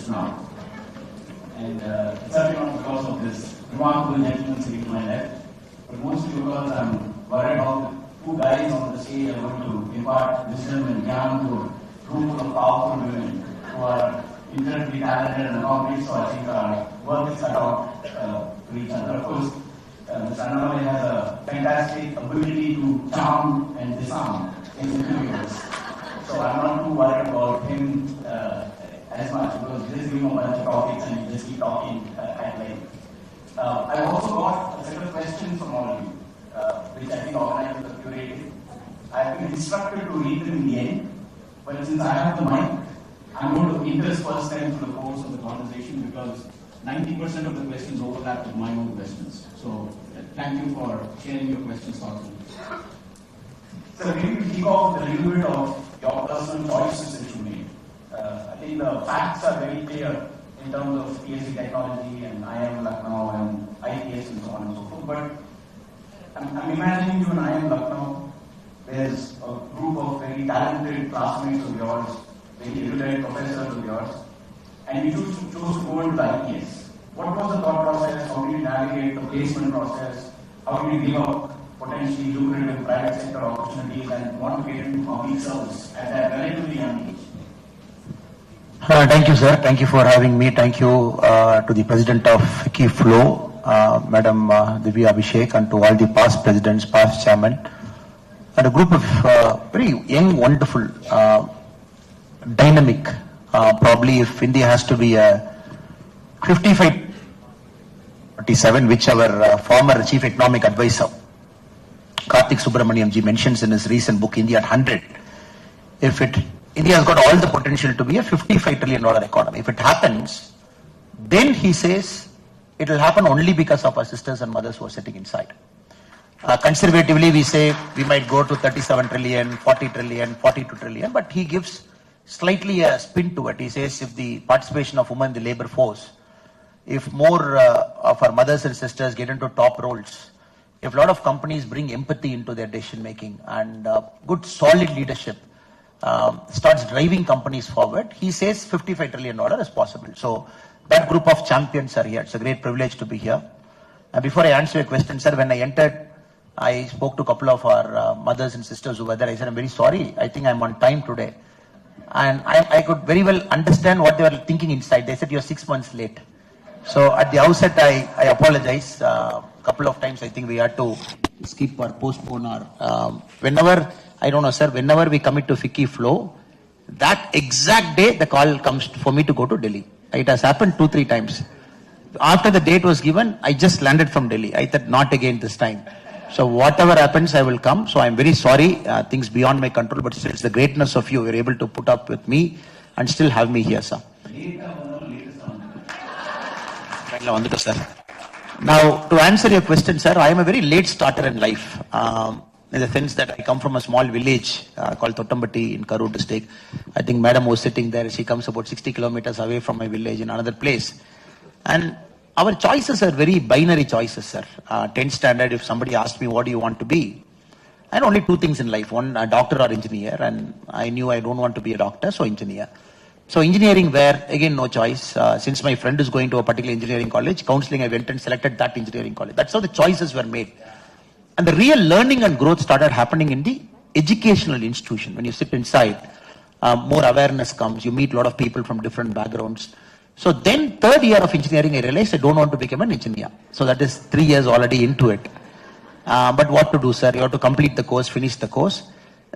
now. And it's certainly not because of this remarkable gentleman sitting to my left, but mostly because I'm worried about two guys on the stage are going to impart wisdom and jnana to a room full of powerful women who are incredibly talented and accomplished, so I think our work is cut out to each other. Of course, Mr. Annamalai has a fantastic ability to charm and disarm in interviews. So I'm not too worried about him as much because he just give him a bunch of topics and he just keep talking at length. I've also got a set of questions from all of you, which I think organizers have curated. I've been instructed to read them in the end, but since I have the mic, I'm going to intersperse them through the course of the conversation because 90% of the questions overlap with my own questions. So thank you for sharing your questions thoughtfully. So maybe we kick off with a little bit of your personal choices that you made. I think the facts are very clear in terms of PSC technology and IIM Lucknow and IPS and so on and so forth. But I'm imagining you in IIM Lucknow, there's a group of very talented classmates of yours, very erudite professors of yours, and you chose to go into the IPS. What was the thought process? How did you navigate the placement process? How did you give up potentially lucrative private sector opportunities and want to get into public service at that relatively young age? Thank you, sir. Thank you for having me. Thank you to the president of FICCI Flow, Madam Divya Abhishek, and to all the past presidents, past chairmen, and a group of very young, wonderful, dynamic. Probably if India has to be a 55-47, which our former chief economic advisor, Karthik Subramaniam ji, mentions in his recent book, India at 100. India has got all the potential to be a $55 trillion economy. If it happens, then he says it will happen only because of our sisters and mothers who are sitting inside. Conservatively, we say we might go to 37 trillion, 40 trillion, 42 trillion, but he gives slightly a spin to it. He says if the participation of women in the labor force, if more of our mothers and sisters get into top roles, if a lot of companies bring empathy into their decision making and good solid leadership starts driving companies forward, he says $55 trillion is possible. So that group of champions are here. It's a great privilege to be here. And before I answer your question, sir, when I entered, I spoke to a couple of our mothers and sisters who were there. I said, I'm very sorry. I think I'm on time today. And I could very well understand what they were thinking inside. They said, you're 6 months late. So at the outset, I apologize. A couple of times, I think we had to skip or postpone or whenever, I don't know, sir, whenever we commit to FICCI Flow, that exact day, the call comes for me to go to Delhi. It has happened 2-3 times. After the date was given, I just landed from Delhi. I thought, not again this time. So whatever happens, I will come. So I'm very sorry, things beyond my control, but still it's the greatness of you. You're able to put up with me and still have me here, sir. Now, to answer your question, sir, I am a very late starter in life. In the sense that I come from a small village called Thottambatti in Karur district. I think Madam was sitting there. She comes about 60 kilometers away from my village in another place. And our choices are very binary choices, sir. 10th standard, if somebody asked me, what do you want to be? I had only 2 things in life. One, a doctor or engineer. And I knew I don't want to be a doctor, so engineer. So engineering where, again, no choice. Since my friend is going to a particular engineering college, counseling, I went and selected that engineering college. That's how the choices were made. And the real learning and growth started happening in the educational institution. When you sit inside, more awareness comes. You meet a lot of people from different backgrounds. So then 3rd year of engineering, I realized I don't want to become an engineer. So that is 3 years already into it. But what to do, sir? You have to complete the course, finish the course.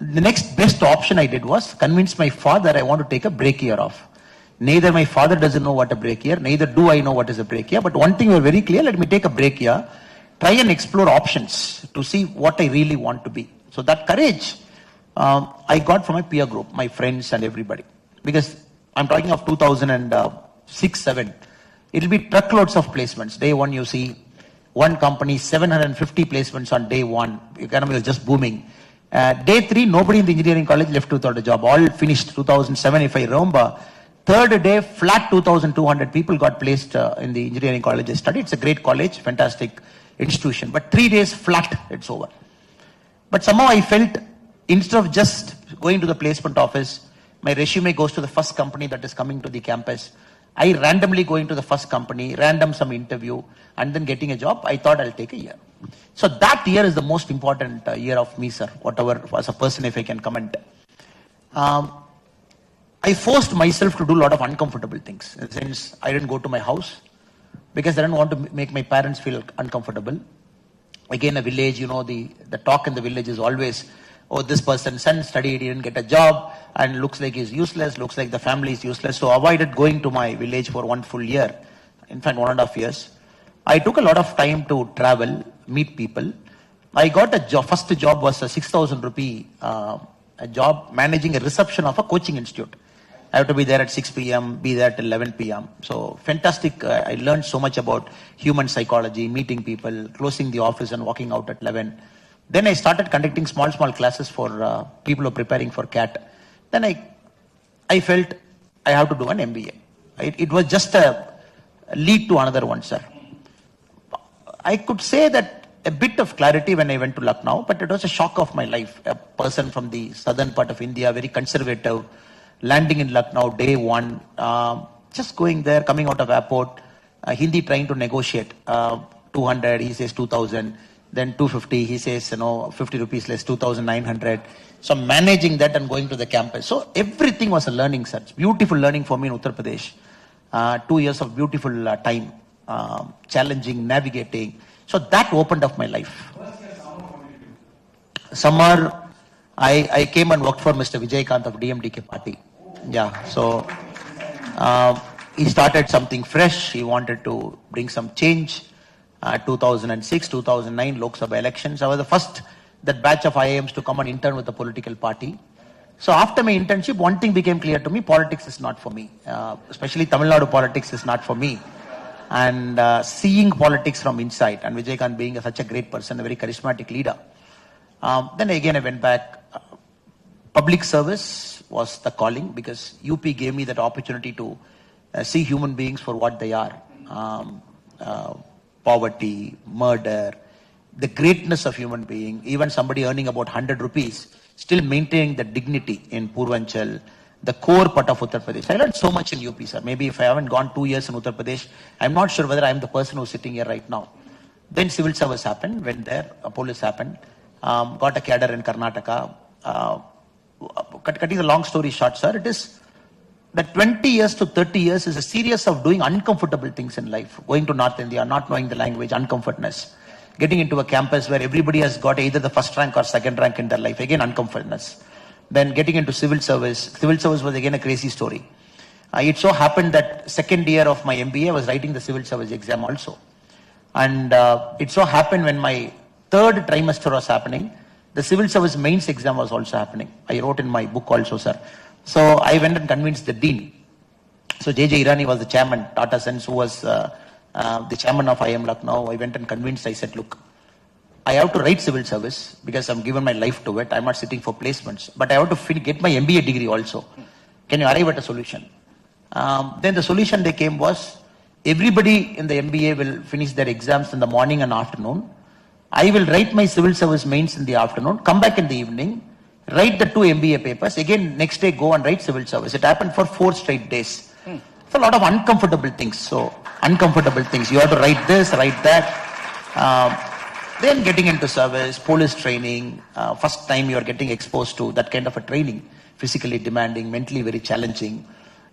The next best option I did was convince my father I want to take a break year off. Neither my father doesn't know what a break year, neither do I know what is a break year. But one thing we were very clear, let me take a break year. Try and explore options to see what I really want to be. So that courage I got from my peer group, my friends and everybody. Because I'm talking of 2006-7. It'll be truckloads of placements. Day one, you see one company, 750 placements on day one. The economy was just booming. Day 3, nobody in the engineering college left without a job. All finished 2007, if I remember. 3rd day, flat 2,200 people got placed in the engineering college I studied. It's a great college, fantastic institution. But 3 days flat, it's over. But somehow I felt instead of just going to the placement office, my resume goes to the first company that is coming to the campus. I randomly going to the first company, random some interview, and then getting a job, I thought I'll take a year. So that year is the most important year of me, sir, whatever, as a person, if I can comment. I forced myself to do a lot of uncomfortable things. In the sense, I didn't go to my house because I didn't want to make my parents feel uncomfortable. Again, a village, you know, the talk in the village is always, oh, this person's son studied, he didn't get a job, and looks like he's useless, looks like the family is useless. So I avoided going to my village for 1 full year. In fact, 1.5 years. I took a lot of time to travel, meet people. I got a job, first job was a 6,000 rupee a job managing a reception of a coaching institute. I have to be there at 6 p.m., be there till 11 p.m. So fantastic. I learned so much about human psychology, meeting people, closing the office and walking out at 11. Then I started conducting small classes for people who are preparing for CAT. Then I felt I have to do an MBA. It was just a lead to another one, sir. I could say that a bit of clarity when I went to Lucknow, but it was a shock of my life. A person from the southern part of India, very conservative, landing in Lucknow day one, just going there, coming out of airport, Hindi trying to negotiate, 200, he says 2,000, then 250, he says, 50 rupees less, 2,900. So managing that and going to the campus. So everything was a learning, sir. Beautiful learning for me in Uttar Pradesh. 2 years of beautiful time, challenging, navigating. So that opened up my life. Summer, I came and worked for Mr. Vijaykanth of DMDK party. Yeah, so he started something fresh. He wanted to bring some change. 2006, 2009 Lok Sabha elections. I was the first, that batch of IIMs to come and intern with the political party. So after my internship, one thing became clear to me, politics is not for me. Especially Tamil Nadu politics is not for me. And seeing politics from inside, and Vijaykanth being such a great person, a very charismatic leader. Then again I went back. Public service was the calling because UP gave me that opportunity to see human beings for what they are. Poverty, murder, the greatness of human being, even somebody earning about 100 rupees, still maintaining the dignity in Purvanchal, the core part of Uttar Pradesh. I learned so much in UP, sir. Maybe if I haven't gone 2 years in Uttar Pradesh, I'm not sure whether I'm the person who's sitting here right now. Then civil service happened, went there, police happened, got a cadre in Karnataka. Cutting the long story short, sir, it is that 20 years to 30 years is a series of doing uncomfortable things in life. Going to North India, not knowing the language, uncomfortness. Getting into a campus where everybody has got either the first rank or second rank in their life. Again, uncomfortness. Then getting into civil service. Civil service was again a crazy story. It so happened that second year of my MBA, I was writing the civil service exam also. And it so happened when my third trimester was happening, the civil service mains exam was also happening. I wrote in my book also, sir. So I went and convinced the dean. So J.J. Irani was the chairman, Tata Sons, who was the chairman of IIM Lucknow. I went and convinced, I said, look, I have to write civil service because I'm given my life to it. I'm not sitting for placements, but I have to get my MBA degree also. Can you arrive at a solution? Then the solution they came was, everybody in the MBA will finish their exams in the morning and afternoon. I will write my civil service mains in the afternoon, come back in the evening, write the 2 MBA papers, again next day go and write civil service. It happened for 4 straight days. It's a lot of uncomfortable things. So, uncomfortable things. You have to write this, write that. Then getting into service, police training, first time you are getting exposed to that kind of a training, physically demanding, mentally very challenging.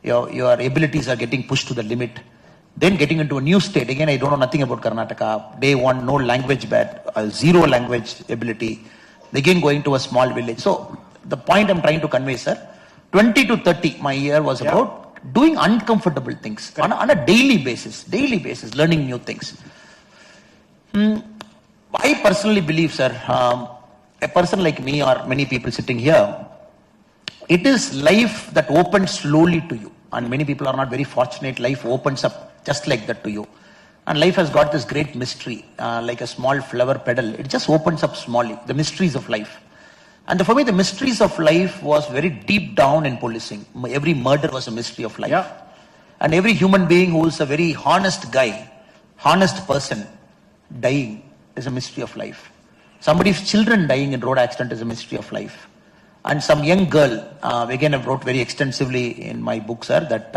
Your abilities are getting pushed to the limit. Then getting into a new state. Again, I don't know nothing about Karnataka. Day one, no language zero language ability. Again, going to a small village. So, the point I'm trying to convey, sir, 20 to 30, my year was about doing uncomfortable things on a daily basis, learning new things. I personally believe, sir, a person like me or many people sitting here, it is life that opens slowly to you. And many people are not very fortunate. Life opens up just like that to you. And life has got this great mystery, like a small flower petal. It just opens up smallly, the mysteries of life. And for me, the mysteries of life was very deep down in policing. Every murder was a mystery of life. Yeah. And every human being who is a very honest guy, honest person, dying is a mystery of life. Somebody's children dying in road accident is a mystery of life. And some young girl, again I wrote very extensively in my book, sir, that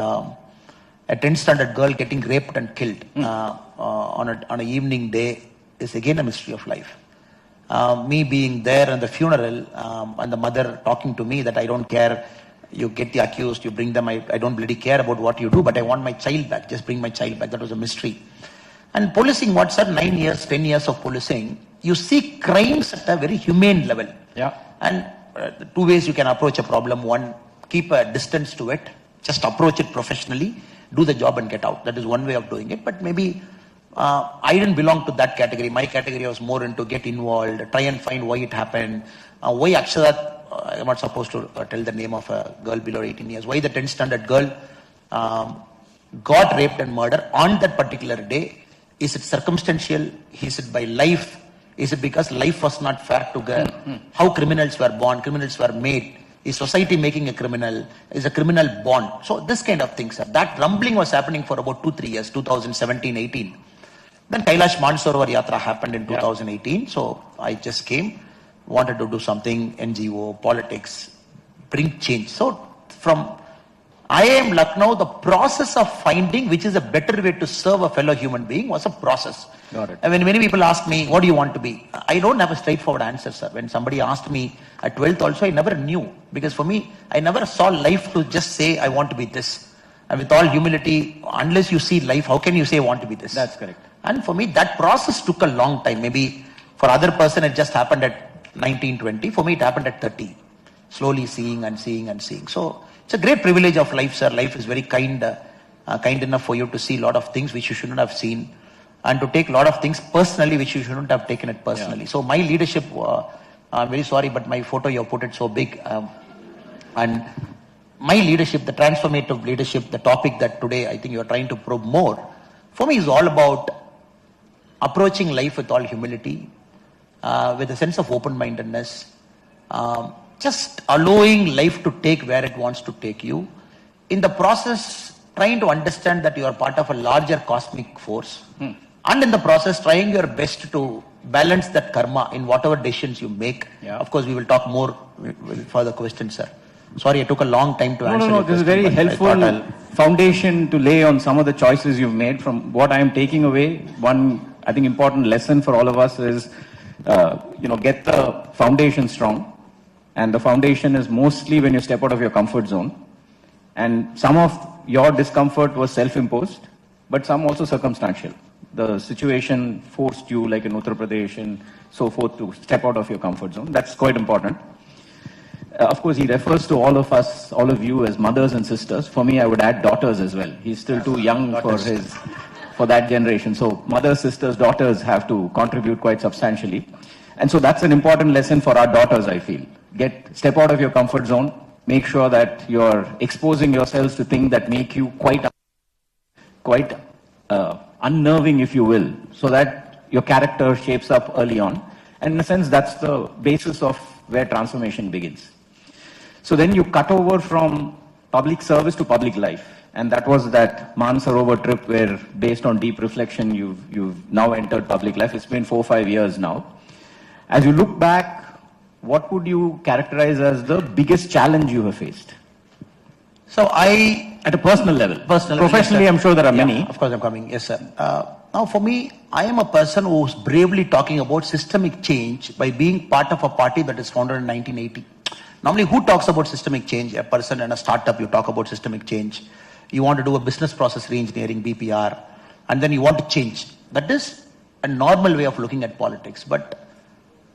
a 10th standard girl getting raped and killed on an evening day is again a mystery of life. Me being there in the funeral and the mother talking to me that I don't care, you get the accused, you bring them, I don't really care about what you do, but I want my child back, just bring my child back. That was a mystery. And policing, what sir, 9 years, 10 years of policing, you see crimes at a very humane level. Yeah. And two ways you can approach a problem. One, keep a distance to it, just approach it professionally, do the job and get out. That is one way of doing it. But maybe I didn't belong to that category. My category was more into get involved, try and find why it happened. Why Akshadat, I'm not supposed to tell the name of a girl below 18 years. Why the 10th standard girl got raped and murdered on that particular day. Is it circumstantial? Is it by life? Is it because life was not fair to girl? How criminals were born, criminals were made? Is society making a criminal? Is a criminal born? So this kind of things. That rumbling was happening for about 2-3 years, 2017-18. Then Kailash Mansarovar Yatra happened in 2018. So I just came, wanted to do something, NGO, politics, bring change. So from IIM Lucknow, the process of finding which is a better way to serve a fellow human being was a process. Got it. And when many people ask me, what do you want to be? I don't have a straightforward answer, sir. When somebody asked me at 12th also, I never knew. Because for me, I never saw life to just say, I want to be this. And with all humility, unless you see life, how can you say, I want to be this? That's correct. And for me, that process took a long time. Maybe for other person, it just happened at 19, 20. For me, it happened at 30. Slowly seeing and seeing and seeing. So it's a great privilege of life, sir. Life is very kind enough for you to see a lot of things which you shouldn't have seen, and to take a lot of things personally which you shouldn't have taken it personally. Yeah. So my leadership, I'm very sorry, but my photo, you have put it so big. And my leadership, the transformative leadership, the topic that today I think you are trying to probe more, for me is all about approaching life with all humility, with a sense of open-mindedness, just allowing life to take where it wants to take you. In the process, trying to understand that you are part of a larger cosmic force. And in the process, trying your best to balance that karma in whatever decisions you make. Yeah. Of course, we will talk more with further questions, sir. Sorry, I took a long time to answer. No, this is very helpful foundation to lay on some of the choices you've made. From what I am taking away, one, I think, important lesson for all of us is, get the foundation strong. And the foundation is mostly when you step out of your comfort zone. And some of your discomfort was self-imposed, but some also circumstantial. The situation forced you, like in Uttar Pradesh and so forth, to step out of your comfort zone. That's quite important. Of course, he refers to all of us, all of you, as mothers and sisters. For me, I would add daughters as well. He's still too young for that generation. So mothers, sisters, daughters have to contribute quite substantially. And so that's an important lesson for our daughters, I feel. Step out of your comfort zone. Make sure that you're exposing yourselves to things that make you quite unnerving, if you will, so that your character shapes up early on. And in a sense, that's the basis of where transformation begins. So then you cut over from public service to public life. And that was that Mansarovar trip where, based on deep reflection, you've now entered public life. It's been 4 or 5 years now. As you look back, what would you characterize as the biggest challenge you have faced? So at a personal level. Professionally, yes, I'm sure there are many. Of course, I'm coming. Yes, sir. Now, for me, I am a person who's bravely talking about systemic change by being part of a party that is founded in 1980. Normally, who talks about systemic change? A person in a startup, you talk about systemic change. You want to do a business process re-engineering, BPR, and then you want to change. That is a normal way of looking at politics. But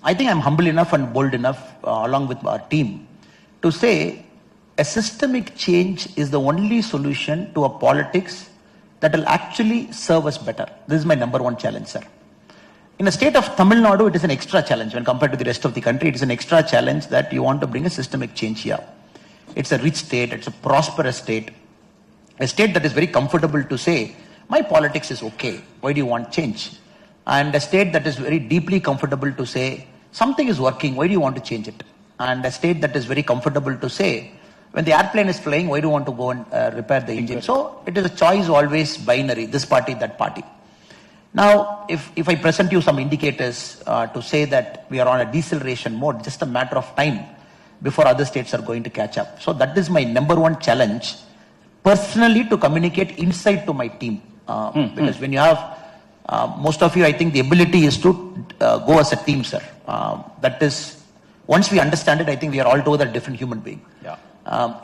I think I'm humble enough and bold enough, along with our team, to say a systemic change is the only solution to a politics that will actually serve us better. This is my number one challenge, sir. In the state of Tamil Nadu, it is an extra challenge when compared to the rest of the country. It is an extra challenge that you want to bring a systemic change here. It's a rich state, it's a prosperous state, a state that is very comfortable to say, my politics is okay, why do you want change? And a state that is very deeply comfortable to say, something is working, why do you want to change it? And a state that is very comfortable to say, when the airplane is flying, why do you want to go and repair the engine? So it is a choice always binary, this party, that party. Now, if I present you some indicators to say that we are on a deceleration mode, just a matter of time before other states are going to catch up. So that is my number one challenge personally to communicate insight to my team. Because when you have, most of you, I think the ability is to go as a team, sir. That is, once we understand it, I think we are altogether a different human being.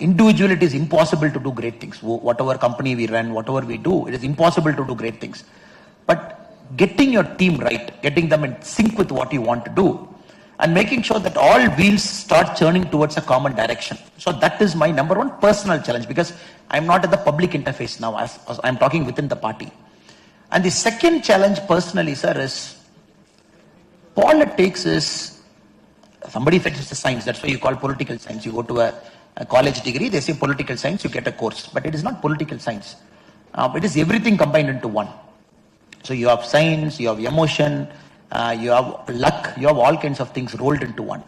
Individually, it is impossible to do great things. Whatever company we run, whatever we do, it is impossible to do great things. But getting your team right, getting them in sync with what you want to do, and making sure that all wheels start churning towards a common direction. So that is my number one personal challenge, because I'm not at the public interface now, as I'm talking within the party. And the second challenge personally, sir, is politics is, somebody said it's a science, that's why you call political science. You go to a college degree, they say political science, you get a course. But it is not political science. It is everything combined into one. So you have science, you have emotion, you have luck, you have all kinds of things rolled into one.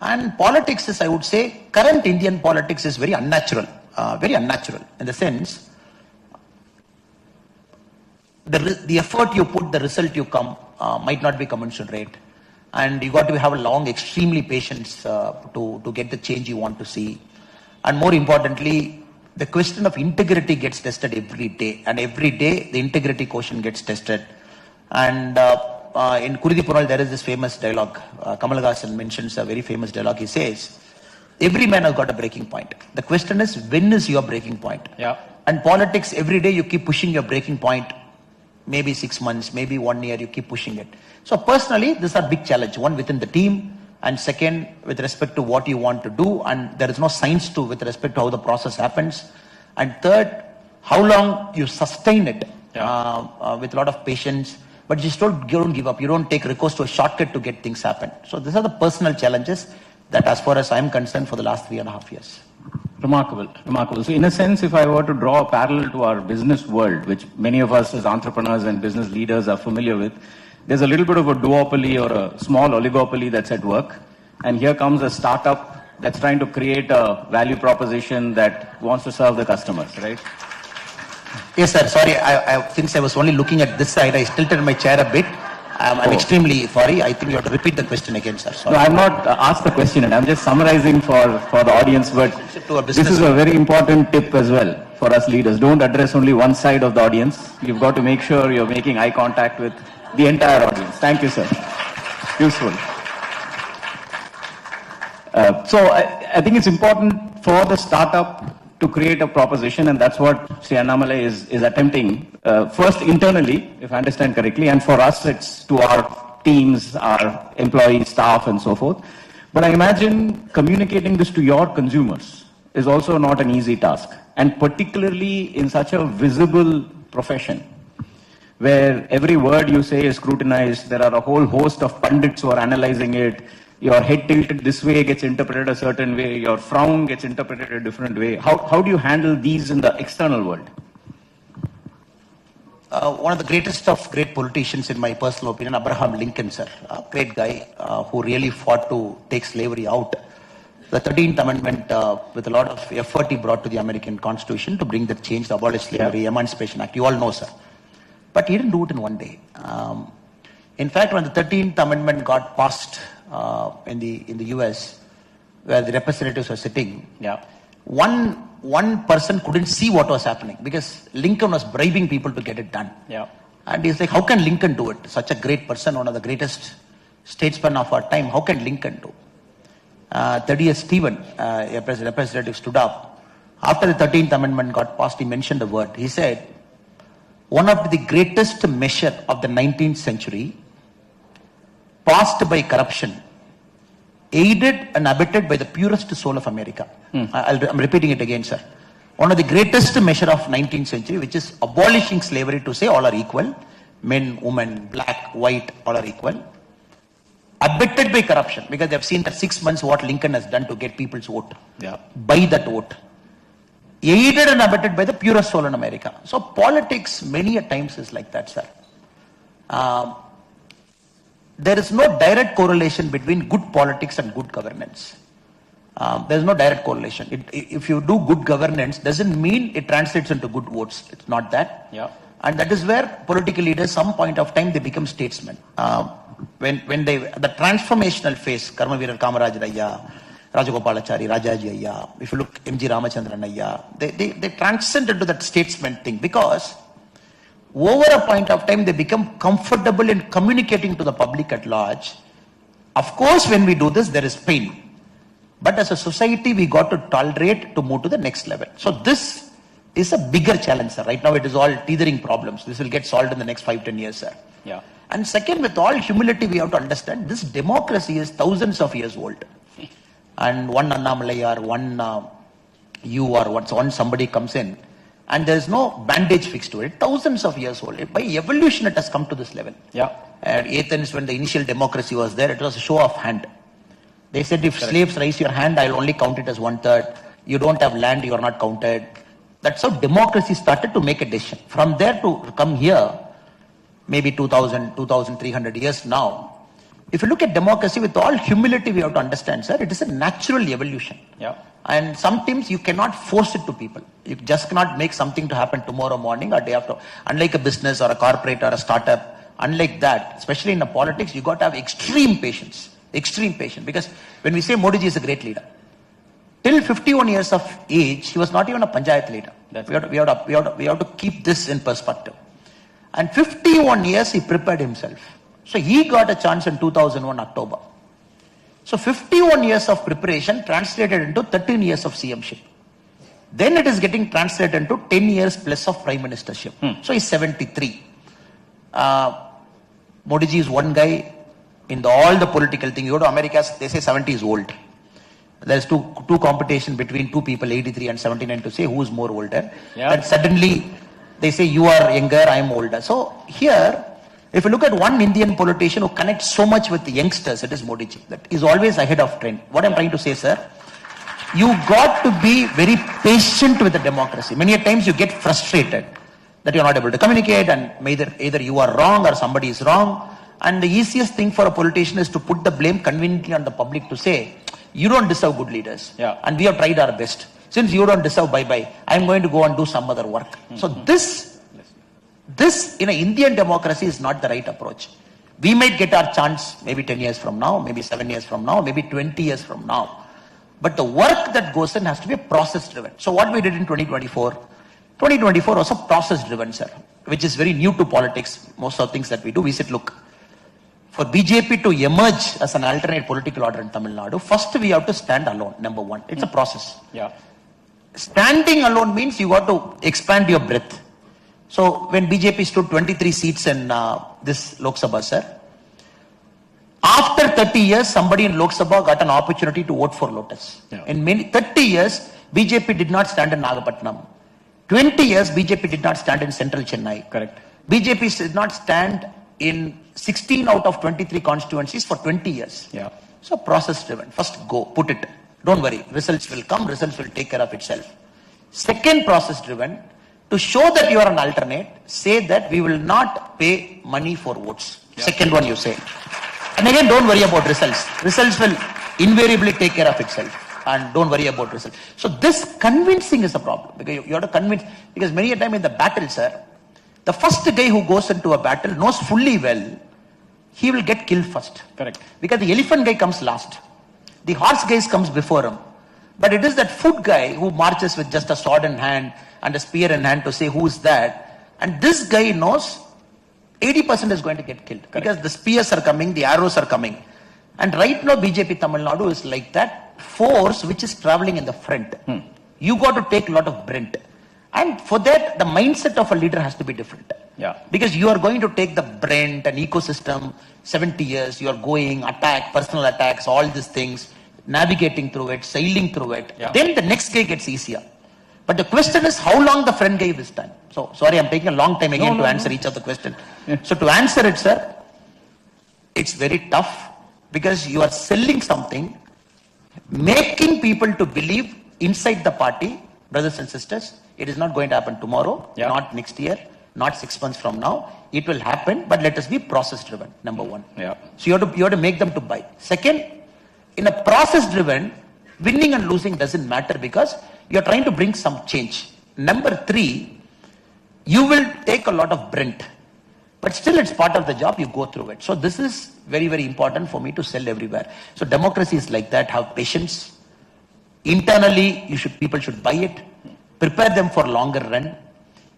And politics is, I would say, current Indian politics is very unnatural in the sense, the effort you put, the result you come might not be commensurate. And you got to have a long, extremely patience to get the change you want to see. And more importantly, the question of integrity gets tested every day. And every day, the integrity quotient gets tested. And in Kuridi Pural, there is this famous dialogue. Kamal Haasan mentions a very famous dialogue. He says, every man has got a breaking point. The question is, when is your breaking point? And politics, every day you keep pushing your breaking point. Maybe 6 months, maybe 1 year, you keep pushing it. So personally, these are big challenge. One, within the team. And second, with respect to what you want to do. And there is no science with respect to how the process happens. And third, how long you sustain it with a lot of patience. But you don't give up. You don't take recourse to a shortcut to get things happen. So these are the personal challenges that, as far as I'm concerned, for the last 3.5 years. Remarkable, remarkable. So in a sense, if I were to draw a parallel to our business world, which many of us as entrepreneurs and business leaders are familiar with, there's a little bit of a duopoly or a small oligopoly that's at work. And here comes a startup that's trying to create a value proposition that wants to serve the customers, right? Yes, sir. Sorry, since I was only looking at this side, I tilted my chair a bit. I'm extremely sorry. I think you have to repeat the question again, sir. Sorry. No, I'm not asked the question, and I'm just summarizing for the audience, but this is a very important tip as well for us leaders. Don't address only one side of the audience. You've got to make sure you're making eye contact with the entire audience. Thank you, sir. Useful. So I think it's important for the startup to create a proposition, and that's what Sri Annamalai is attempting. First internally, if I understand correctly, and for us it's to our teams, our employees, staff and so forth. But I imagine communicating this to your consumers is also not an easy task, and particularly in such a visible profession where every word you say is scrutinized. There are a whole host of pundits who are analyzing it. Your head tilted this way gets interpreted a certain way. Your frown gets interpreted a different way. How do you handle these in the external world? One of the greatest of great politicians, in my personal opinion, Abraham Lincoln, sir. A great guy who really fought to take slavery out. The 13th Amendment, with a lot of effort he brought to the American Constitution to bring that change, the Abolish Slavery, Emancipation Act. You all know, sir. But he didn't do it in one day. In fact, when the 13th Amendment got passed in the US, where the representatives were sitting, one person couldn't see what was happening because Lincoln was bribing people to get it done. And he's like, how can Lincoln do it? Such a great person, one of the greatest statesmen of our time. How can Lincoln do? Thaddeus Stephen, a representative, stood up. After the 13th Amendment got passed, he mentioned the word. He said, one of the greatest measure of the 19th century, passed by corruption, aided and abetted by the purest soul of America. I'm repeating it again, sir. One of the greatest measure of 19th century, which is abolishing slavery to say all are equal, men, women, black, white, all are equal. Abetted by corruption, because they've seen that 6 months what Lincoln has done to get people's vote. By that vote. Aided and abetted by the purest soul in America. So politics many a times is like that, sir. There is no direct correlation between good politics and good governance. There is no direct correlation. If you do good governance, doesn't mean it translates into good votes. It's not that. And that is where political leaders, some point of time, they become statesmen. When the transformational phase, Karma Veerar Kamaraj Raya, Rajagopalachari, Rajaji Ayya, if you look M.G. Ramachandran Ayya, they transcend into that statesman thing because over a point of time they become comfortable in communicating to the public at large. Of course, when we do this, there is pain. But as a society, we got to tolerate to move to the next level. So this is a bigger challenge, sir. Right now, it is all teethering problems. This will get solved in the next 5-10 years, sir. Yeah. And second, with all humility, we have to understand this democracy is thousands of years old. And one Annamalai or one you or one somebody comes in, and there is no bandage fixed to it. Thousands of years old. By evolution, it has come to this level. Yeah. Athens, when the initial democracy was there, it was a show of hand. They said if slaves raise your hand, I'll only count it as 1/3. You don't have land, you are not counted. That's how democracy started to make a decision. From there to come here, maybe 2,300 years now. If you look at democracy with all humility, we have to understand, sir, it is a natural evolution. Yeah. And sometimes you cannot force it to people. You just cannot make something to happen tomorrow morning or day after. Unlike a business or a corporate or a startup, unlike that, especially in the politics, you got to have extreme patience. Extreme patience. Because when we say Modi ji is a great leader, till 51 years of age, he was not even a panchayat leader. We have to keep this in perspective. And 51 years he prepared himself. So he got a chance in 2001 October. So 51 years of preparation translated into 13 years of CMship. Then it is getting translated into 10 years plus of prime ministership. So he's 73. Modi ji is one guy in all the political thing. You go to America, they say 70 is old. There's two competition between two people, 83 and 79, to say who is more older. Yeah. And suddenly they say you are younger, I am older. So here, if you look at one Indian politician who connects so much with the youngsters, it is Modi ji. That is always ahead of trend. What I'm trying to say, sir, you got to be very patient with the democracy. Many a times you get frustrated that you're not able to communicate and either you are wrong or somebody is wrong. And the easiest thing for a politician is to put the blame conveniently on the public to say, you don't deserve good leaders. Yeah. And we have tried our best. Since you don't deserve bye-bye, I'm going to go and do some other work. So this in an Indian democracy is not the right approach. We might get our chance maybe 10 years from now, maybe 7 years from now, maybe 20 years from now. But the work that goes in has to be process driven. So what we did in 2024 was a process driven, sir, which is very new to politics. Most of the things that we do, we said, look, for BJP to emerge as an alternate political order in Tamil Nadu, first we have to stand alone, number one. It's a process. Yeah. Standing alone means you got to expand your breadth. So when BJP stood 23 seats in this Lok Sabha, sir, after 30 years, somebody in Lok Sabha got an opportunity to vote for Lotus. Yeah. In 30 years, BJP did not stand in Nagapattinam. 20 years, BJP did not stand in central Chennai. Correct. BJP did not stand in 16 out of 23 constituencies for 20 years. Yeah. So process driven. First go, put it. Don't worry. Results will come. Results will take care of itself. Second, process driven. To show that you are an alternate, say that we will not pay money for votes. Yeah. Second one you say. And again, don't worry about results. Results will invariably take care of itself. And don't worry about results. So this convincing is a problem. Because you have to convince. Because many a time in the battle, sir, the first guy who goes into a battle knows fully well he will get killed first. Correct. Because the elephant guy comes last. The horse guy comes before him. But it is that foot guy who marches with just a sword in hand and a spear in hand to say who's that. And this guy knows 80% is going to get killed. Correct. Because the spears are coming, the arrows are coming. And right now BJP Tamil Nadu is like that force which is traveling in the front. You got to take a lot of Brent. And for that, the mindset of a leader has to be different. Yeah. Because you are going to take the Brent, an ecosystem, 70 years, you are going, attack, personal attacks, all these things, navigating through it, sailing through it. Yeah. Then the next guy gets easier. But the question is how long the front guy will stand. So, sorry, I'm taking a long time again to answer each of the question. Yeah. So to answer it, sir, it's very tough because you are selling something, making people to believe inside the party, brothers and sisters, it is not going to happen tomorrow, Yeah. not next year, not 6 months from now. It will happen, but let us be process driven, number one. Yeah. So you have to make them to buy. Second, in a process driven, winning and losing doesn't matter because you're trying to bring some change. Number three, you will take a lot of Brent, but still it's part of the job, you go through it. So this is very, very important for me to sell everywhere. So democracy is like that, have patience, Internally, people should buy it, prepare them for longer run.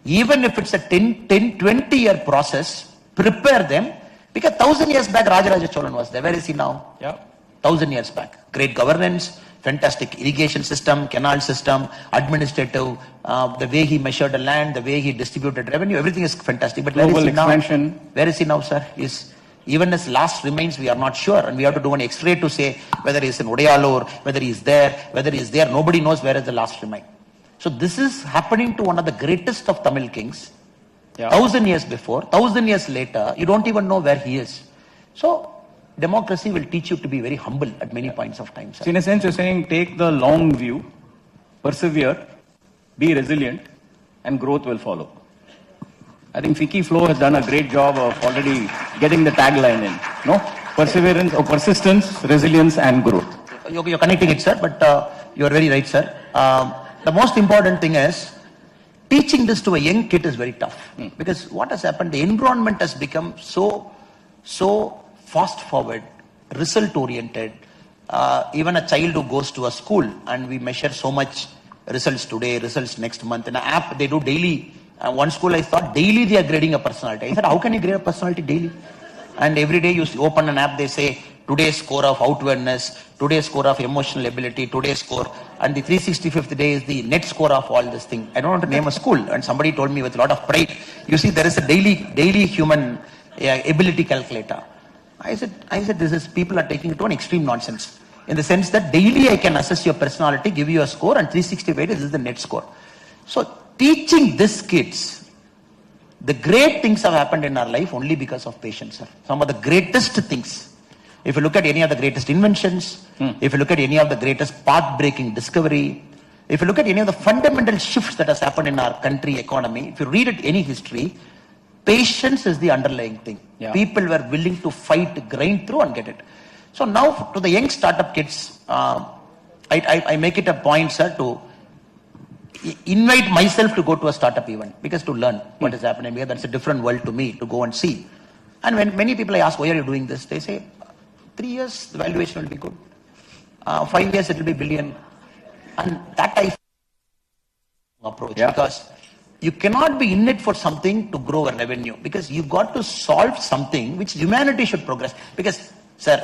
Even if it's a 10, 20-year process, prepare them. Because 1,000 years back, Rajaraja Cholan was there. Where is he now? Yeah. 1,000 years back. Great governance, fantastic irrigation system, canal system, administrative, the way he measured the land, the way he distributed revenue, everything is fantastic. But where is Global he now? expansion. Where is he now, sir? Even his last remains, we are not sure. And we have to do an X-ray to say whether he is in Odayalur, whether he is there, whether he is there. Nobody knows where is the last remain. So this is happening to one of the greatest of Tamil kings. Yeah. 1,000 years before, 1,000 years later, you don't even know where he is. So democracy will teach you to be very humble at many points of time, sir. So in a sense, you're saying take the long view, persevere, be resilient, and growth will follow. I think Fiki Flo has done a great job of already getting the tagline in. No? Perseverance or persistence, resilience, and growth. You're connecting it, sir, but you're very right, sir. The most important thing is, teaching this to a young kid is very tough. Because what has happened, the environment has become so fast forward, result oriented. Even a child who goes to a school and we measure so much results today, results next month. In an app, they do daily. One school I thought daily they are grading a personality. I said, how can you grade a personality daily? And every day you open an app, they say, today's score of outwardness, today's score of emotional ability, today's score, and the 365th day is the net score of all this thing. I don't want to name a school, and somebody told me with a lot of pride, you see, there is a daily human ability calculator. I said, this is, people are taking it to an extreme nonsense. In the sense that daily I can assess your personality, give you a score, and 365 days is the net score. So teaching these kids, the great things have happened in our life only because of patience, sir. Some of the greatest things. If you look at any of the greatest inventions, if you look at any of the greatest path-breaking discovery, if you look at any of the fundamental shifts that has happened in our country economy, if you read it any history, patience is the underlying thing. Yeah. People were willing to fight, grind through and get it. So now to the young startup kids, I make it a point, sir, to invite myself to go to a startup event, because to learn what is happening here, that's a different world to me to go and see. And when many people I ask, why are you doing this? They say, 3 years, the valuation will be good. 5 years, it will be billion. And that I approach, because you cannot be in it for something to grow a revenue, because you've got to solve something which humanity should progress. Because, sir,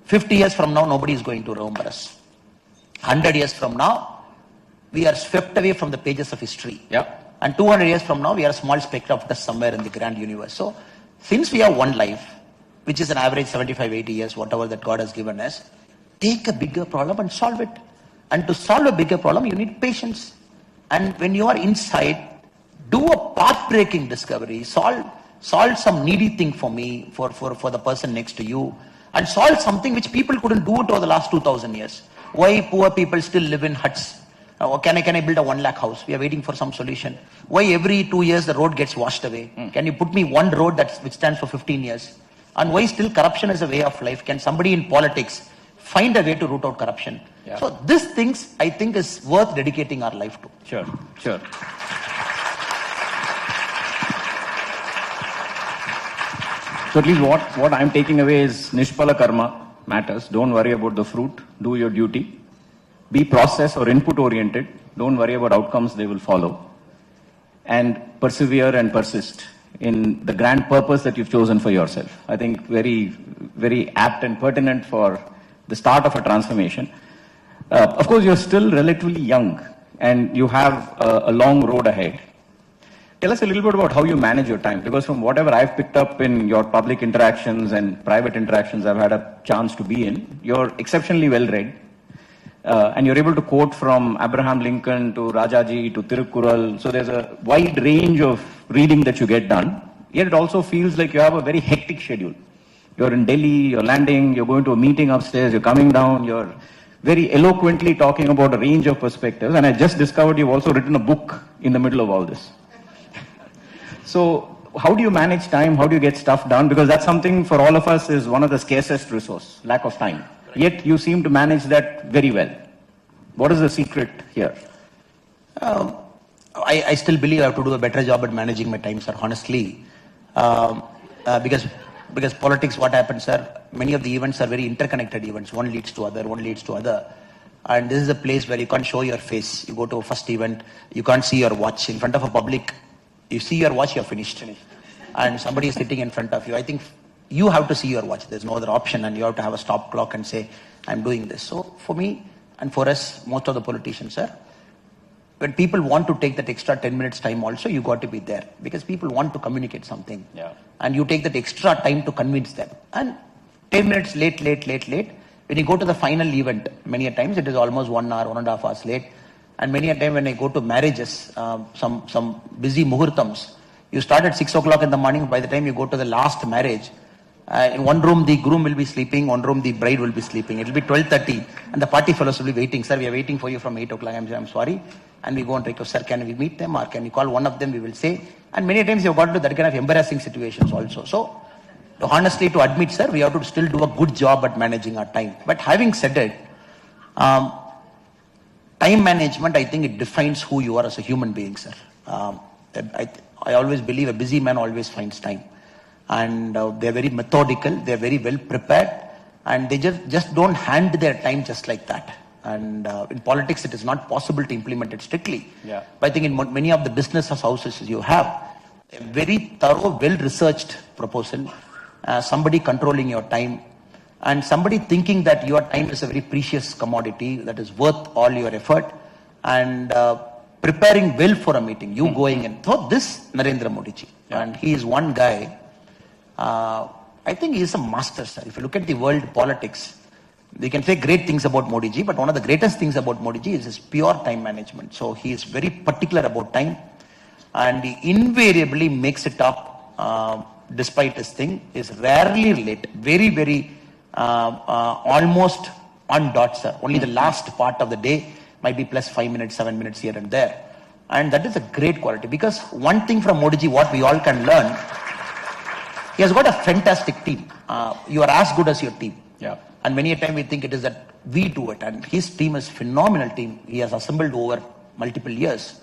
50 years from now, nobody is going to remember us. 100 years from now, we are swept away from the pages of history. And 200 years from now, we are a small speck of dust somewhere in the grand universe. So, since we have one life, which is an average 75, 80 years, whatever that God has given us, take a bigger problem and solve it. And to solve a bigger problem, you need patience. And when you are inside, do a path-breaking discovery, solve some needy thing for me, for the person next to you, and solve something which people couldn't do it over the last 2,000 years. Why poor people still live in huts? Can I build a 1 lakh house? We are waiting for some solution. Why every 2 years the road gets washed away? Can you put me one road which stands for 15 years? And why still corruption is a way of life? Can somebody in politics find a way to root out corruption? So these things, I think, is worth dedicating our life to. Sure. So at least what I'm taking away is Nishpala Karma matters. Don't worry about the fruit. Do your duty. Be process or input oriented. Don't worry about outcomes, they will follow. And persevere and persist in the grand purpose that you've chosen for yourself. I think very, very apt and pertinent for the start of a transformation. Of course, you're still relatively young and you have a long road ahead. Tell us a little bit about how you manage your time, because from whatever I've picked up in your public interactions and private interactions I've had a chance to be in, you're exceptionally well read. And you're able to quote from Abraham Lincoln to Rajaji to Tirukkural. So there's a wide range of reading that you get done. Yet it also feels like you have a very hectic schedule. You're in Delhi, you're landing, you're going to a meeting upstairs, you're coming down, you're very eloquently talking about a range of perspectives. And I just discovered you've also written a book in the middle of all this. So how do you manage time? How do you get stuff done? Because that's something for all of us is one of the scarcest resource, lack of time. Yet you seem to manage that very well. What is the secret here? I still believe I have to do a better job at managing my time, sir, honestly. Because politics, what happens, sir, many of the events are very interconnected events. One leads to other, one leads to other. And this is a place where you can't show your face. You go to a first event, you can't see your watch in front of a public. You see your watch, you're finished. And somebody is sitting in front of you. I think you have to see your watch. There's no other option, and you have to have a stop clock and say, I'm doing this. So for me and for us, most of the politicians, sir, when people want to take that extra 10 minutes time also, you got to be there because people want to communicate something. Yeah. And you take that extra time to convince them. And 10 minutes late. When you go to the final event, many a times it is almost 1 hour, 1.5 hours late. And many a time when I go to marriages, some busy muhurtams, you start at 6 o'clock in the morning. By the time you go to the last marriage, in one room the groom will be sleeping, one room the bride will be sleeping. It will be 12:30 and the party fellows will be waiting. Sir, we are waiting for you from 8 o'clock. I'm sorry. And we go and request, sir, can we meet them or can you call one of them? We will say. And many times you have got to that kind of embarrassing situations also. So honestly, to admit, sir, we have to still do a good job at managing our time. But having said it, time management, I think it defines who you are as a human being, sir. I always believe a busy man always finds time. And they're very methodical, they're very well prepared, and they just don't hand their time just like that. And in politics, it is not possible to implement it strictly. Yeah. But I think in many of the business houses, you have a very thorough, well-researched proposal, somebody controlling your time, and somebody thinking that your time is a very precious commodity that is worth all your effort, and preparing well for a meeting, you going in. So this Narendra Modi ji, and he is one guy, I think he is a master, sir. If you look at the world politics, they can say great things about Modi ji, but one of the greatest things about Modi ji is his pure time management. So he is very particular about time, and he invariably makes it up despite his thing. Is rarely late, very almost on dot, sir. Only the last part of the day might be plus 5 minutes, 7 minutes here and there. And that is a great quality, because one thing from Modi ji, what we all can learn, he has got a fantastic team. You are as good as your team. Yeah. And many a time we think it is that we do it, and his team is phenomenal team. He has assembled over multiple years,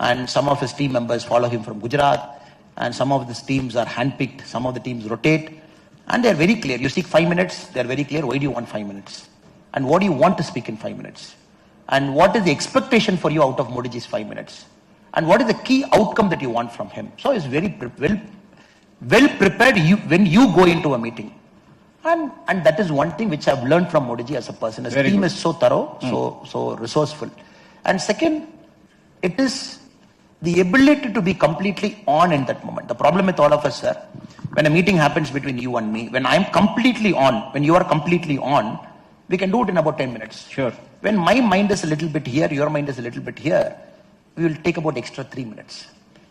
and some of his team members follow him from Gujarat, and some of his teams are handpicked, some of the teams rotate, and they are very clear. You seek 5 minutes, they are very clear. Why do you want 5 minutes? And what do you want to speak in 5 minutes? And what is the expectation for you out of Modi ji's 5 minutes? And what is the key outcome that you want from him? So it's very well prepared when you go into a meeting. And that is one thing which I've learned from Modi ji as a person. His team is so thorough, so resourceful. And second, it is the ability to be completely on in that moment. The problem with all of us, sir, when a meeting happens between you and me, when I'm completely on, when you are completely on, we can do it in about 10 minutes. Sure. When my mind is a little bit here, your mind is a little bit here, we will take about extra 3 minutes.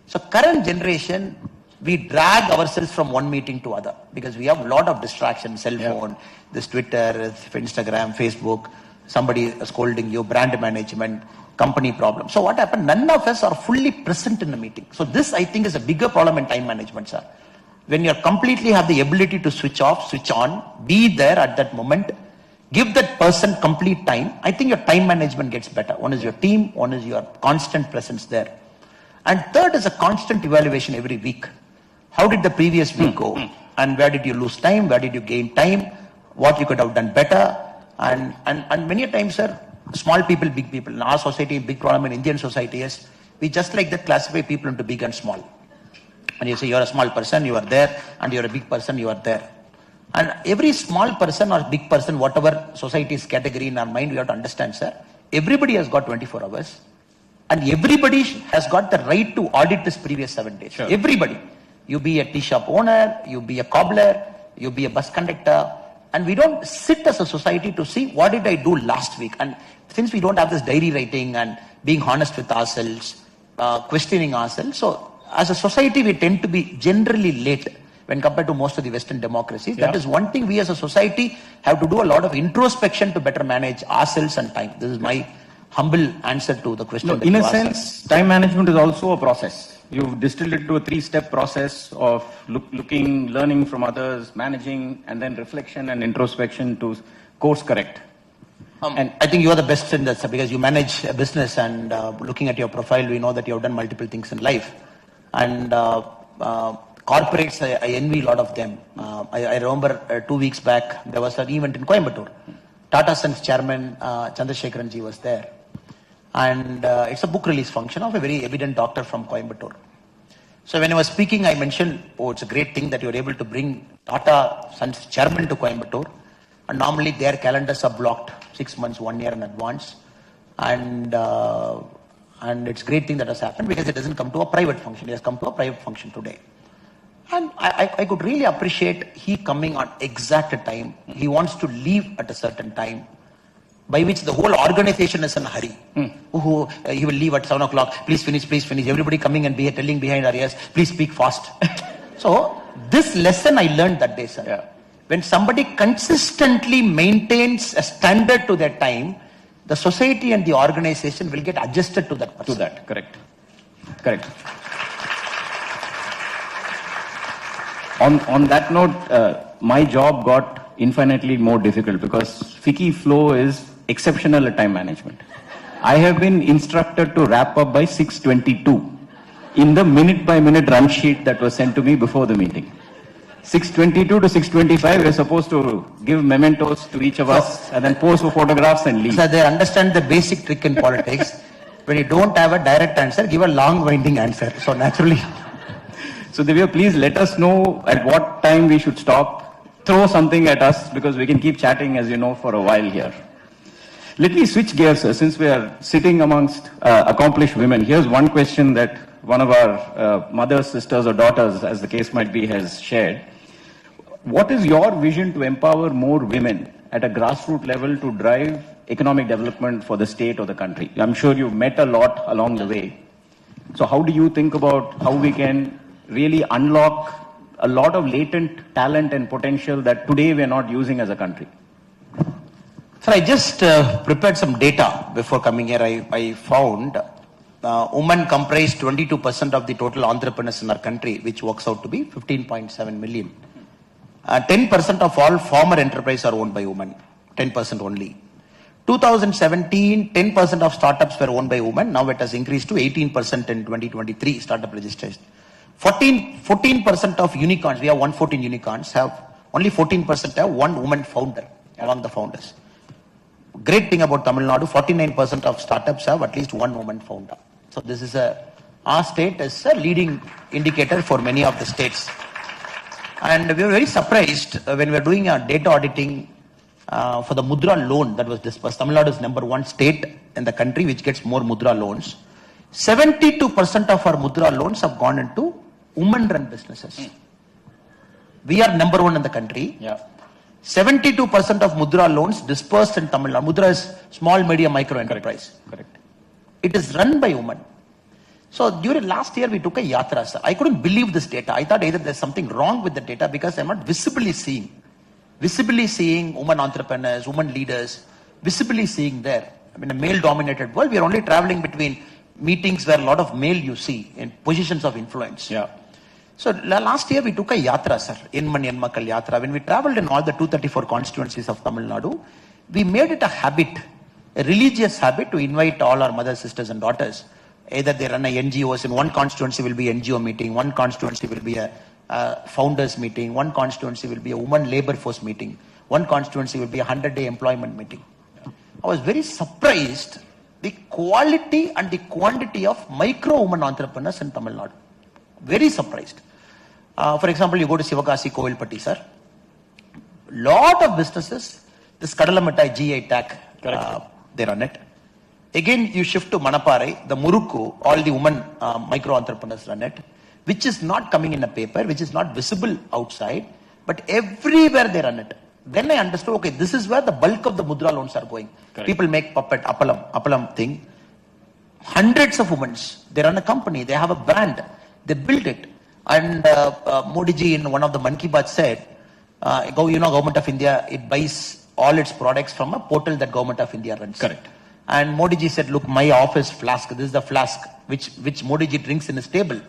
So current generation, we drag ourselves from one meeting to other because we have a lot of distractions, cell phone, this Twitter, Instagram, Facebook, somebody scolding you, brand management, company problem. So what happened? None of us are fully present in the meeting. So this, I think, is a bigger problem in time management, sir. When you completely have the ability to switch off, switch on, be there at that moment, give that person complete time, I think your time management gets better. One is your team, one is your constant presence there. And third is a constant evaluation every week. How did the previous week go? And where did you lose time? Where did you gain time? What you could have done better? And many a times, sir, small people, big people. In our society, big problem in Indian society is we just like that classify people into big and small. And you say you're a small person, you are there, and you're a big person, you are there. And every small person or big person, whatever society's category in our mind, we have to understand, sir, everybody has got 24 hours. And everybody has got the right to audit this previous 7 days. Sure. Everybody. You be a tea shop owner, you be a cobbler, you be a bus conductor. And we don't sit as a society to see what did I do last week. And since we don't have this diary writing and being honest with ourselves, questioning ourselves, so as a society, we tend to be generally late when compared to most of the Western democracies. Yeah. That is one thing we as a society have to do a lot of introspection to better manage ourselves and time. This is my humble answer to the question. No, in a sense, time management is also a process. You've distilled it to a 3-step process of looking, learning from others, managing, and then reflection and introspection to course correct. And I think you are the best in that, sir, because you manage a business, and looking at your profile, we know that you have done multiple things in life. And corporates, I envy a lot of them. I remember 2 weeks back, there was an event in Coimbatore. Tata Sons chairman Chandrasekharan ji was there. And it's a book release function of a very evident doctor from Coimbatore. So when I was speaking, I mentioned, oh, it's a great thing that you're able to bring Tata Sons chairman to Coimbatore. And normally their calendars are blocked 6 months, 1 year in advance. And it's a great thing that has happened because it doesn't come to a private function. It has come to a private function today. And I could really appreciate he coming on exact time. He wants to leave at a certain time, by which the whole organization is in a hurry. He will leave at 7 o'clock. Please finish, please finish. Everybody coming and telling behind our ears, please speak fast. So this lesson I learned that day, sir. Yeah. When somebody consistently maintains a standard to their time, the society and the organization will get adjusted to that person. To that, correct. Correct. On that note, my job got infinitely more difficult because FICCI flow is exceptional at time management. I have been instructed to wrap up by 6:22 in the minute-by-minute run sheet that was sent to me before the meeting. 6:22 to 6:25, we are supposed to give mementos to each of us and then pose for photographs and leave. So they understand the basic trick in politics. When you don't have a direct answer, give a long winding answer. So naturally. So Divya, please let us know at what time we should stop. Throw something at us because we can keep chatting, as you know, for a while here. Let me switch gears, sir, since we are sitting amongst accomplished women. Here's one question that one of our mothers, sisters, or daughters, as the case might be, has shared. What is your vision to empower more women at a grassroots level to drive economic development for the state or the country? I'm sure you've met a lot along the way. So how do you think about how we can really unlock a lot of latent talent and potential that today we're not using as a country? So I just prepared some data before coming here. I found women comprise 22% of the total entrepreneurs in our country, which works out to be 15.7 million. 10% of all former enterprises are owned by women, 10% only. 2017, 10% of startups were owned by women. Now it has increased to 18% in 2023 startup registration. 14% of unicorns, we have 114 unicorns, have only 14% have one woman founder among the founders. Great thing about Tamil Nadu, 49% of startups have at least one woman founder. So this is our state is a leading indicator for many of the states. And we were very surprised when we were doing a data auditing for the Mudra loan that was disbursed. Tamil Nadu is #1 state in the country which gets more Mudra loans. 72% of our Mudra loans have gone into women-run businesses. We are #1 in the country. Yeah. 72% of Mudra loans dispersed in Tamil Nadu. Mudra is small, medium, micro enterprise. Correct. It is run by women. So during last year, we took a yatra, sir. I couldn't believe this data. I thought either there's something wrong with the data because I'm not visibly seeing women entrepreneurs, women leaders, visibly seeing there. I mean, a male-dominated world, we are only traveling between meetings where a lot of male you see in positions of influence. Yeah. So last year we took a yatra, sir, Enman Enmakal Yatra. When we traveled in all the 234 constituencies of Tamil Nadu, we made it a habit, a religious habit to invite all our mothers, sisters and daughters. Either they run a NGOs, in one constituency will be NGO meeting, one constituency will be a founders meeting, one constituency will be a women labor force meeting, one constituency will be a 100-day employment meeting. I was very surprised the quality and the quantity of micro women entrepreneurs in Tamil Nadu. Very surprised. For example, you go to Sivakasi, Kovilpatti, sir. Lot of businesses, this Kadalamittai GI tag, they run it. Again, you shift to Manaparai, the Murukku, all the women micro entrepreneurs run it, which is not coming in a paper, which is not visible outside, but everywhere they run it. Then I understood, okay, this is where the bulk of the Mudra loans are going. Correct. People make puppet, appalam thing. Hundreds of women, they run a company, they have a brand, they build it. And Modi ji in one of the Man Ki Baat said, Government of India, it buys all its products from a portal that Government of India runs. Correct. And Modi ji said, look, my office flask, this is the flask which Modi ji drinks in his table.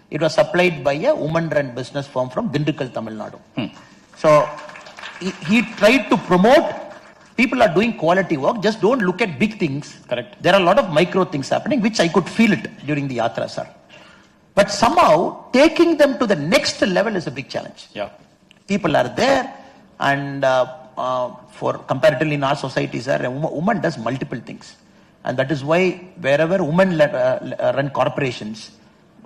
It was supplied by a woman-run business firm from Dindigul, Tamil Nadu. So he tried to promote, people are doing quality work, just don't look at big things. Correct. There are a lot of micro things happening, which I could feel it during the yatra, sir. But somehow, taking them to the next level is a big challenge. Yeah. People are there, and for comparatively in our society, sir, a woman does multiple things. And that is why wherever women run corporations,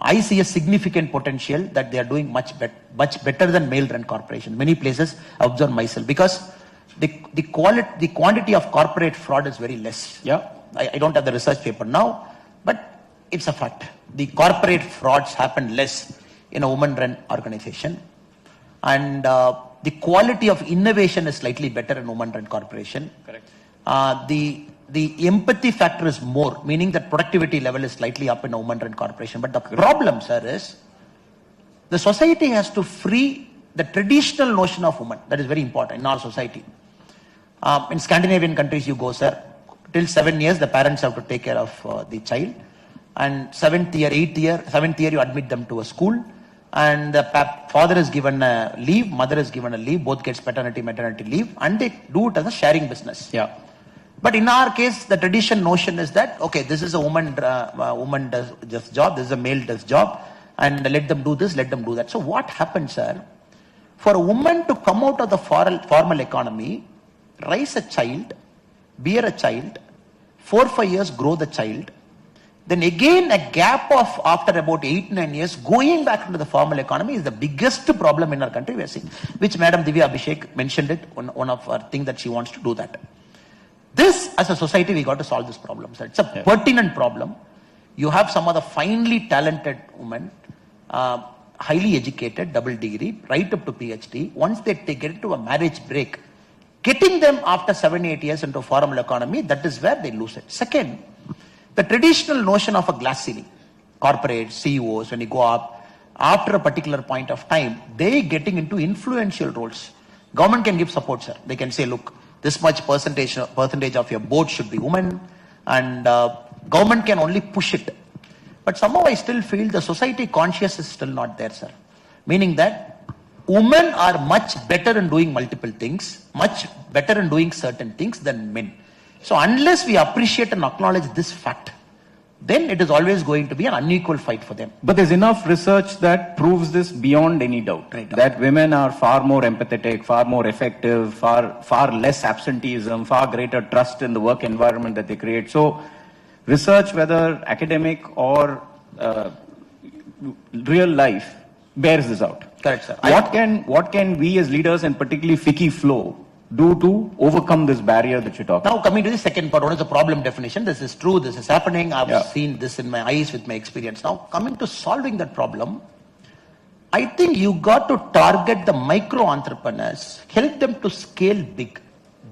I see a significant potential that they are doing much better than male-run corporations. Many places I observe myself because the quantity of corporate fraud is very less. Yeah. I don't have the research paper now, but it's a fact. The corporate frauds happen less in a woman-run organization, and the quality of innovation is slightly better in woman-run corporation. Correct. The empathy factor is more, meaning that productivity level is slightly up in a woman-run corporation. But the problem, sir, is the society has to free the traditional notion of woman. That is very important in our society. In Scandinavian countries, you go, sir, till 7 years, the parents have to take care of the child. And 7th year, you admit them to a school. And the father is given a leave, mother is given a leave, both gets paternity, maternity leave, and they do it as a sharing business. Yeah. But in our case, the traditional notion is that, okay, this is a woman does this job, this is a male does job, and let them do this, let them do that. So what happens, sir? For a woman to come out of the formal economy, raise a child, bear a child, 4 or 5 years grow the child, then again a gap of after about 8-9 years going back into the formal economy is the biggest problem in our country we are seeing, which Madam Divya Abhishek mentioned it, one of her things that she wants to do that. This, as a society, we got to solve this problem, sir. It's a pertinent problem. You have some of the finely talented women, highly educated, double degree, right up to PhD. Once they get into a marriage break, getting them after 7-8 years into formal economy, that is where they lose it. Second, the traditional notion of a glass ceiling, corporate CEOs, when you go up, after a particular point of time, they getting into influential roles. Government can give support, sir. They can say, look, this much percentage of your board should be women, and government can only push it. But somehow I still feel the society conscious is still not there, sir. Meaning that women are much better in doing multiple things, much better in doing certain things than men. So unless we appreciate and acknowledge this fact, then it is always going to be an unequal fight for them. But there's enough research that proves this beyond any doubt. Right. That women are far more empathetic, far more effective, far less absenteeism, far greater trust in the work environment that they create. So research, whether academic or real life, bears this out. Correct, sir. What can we as leaders, and particularly FICCI Flow, do to overcome this barrier that you're talking about? Now coming to the second part, what is the problem definition? This is true, this is happening, I've seen this in my eyes with my experience. Now coming to solving that problem, I think you got to target the micro entrepreneurs, help them to scale big.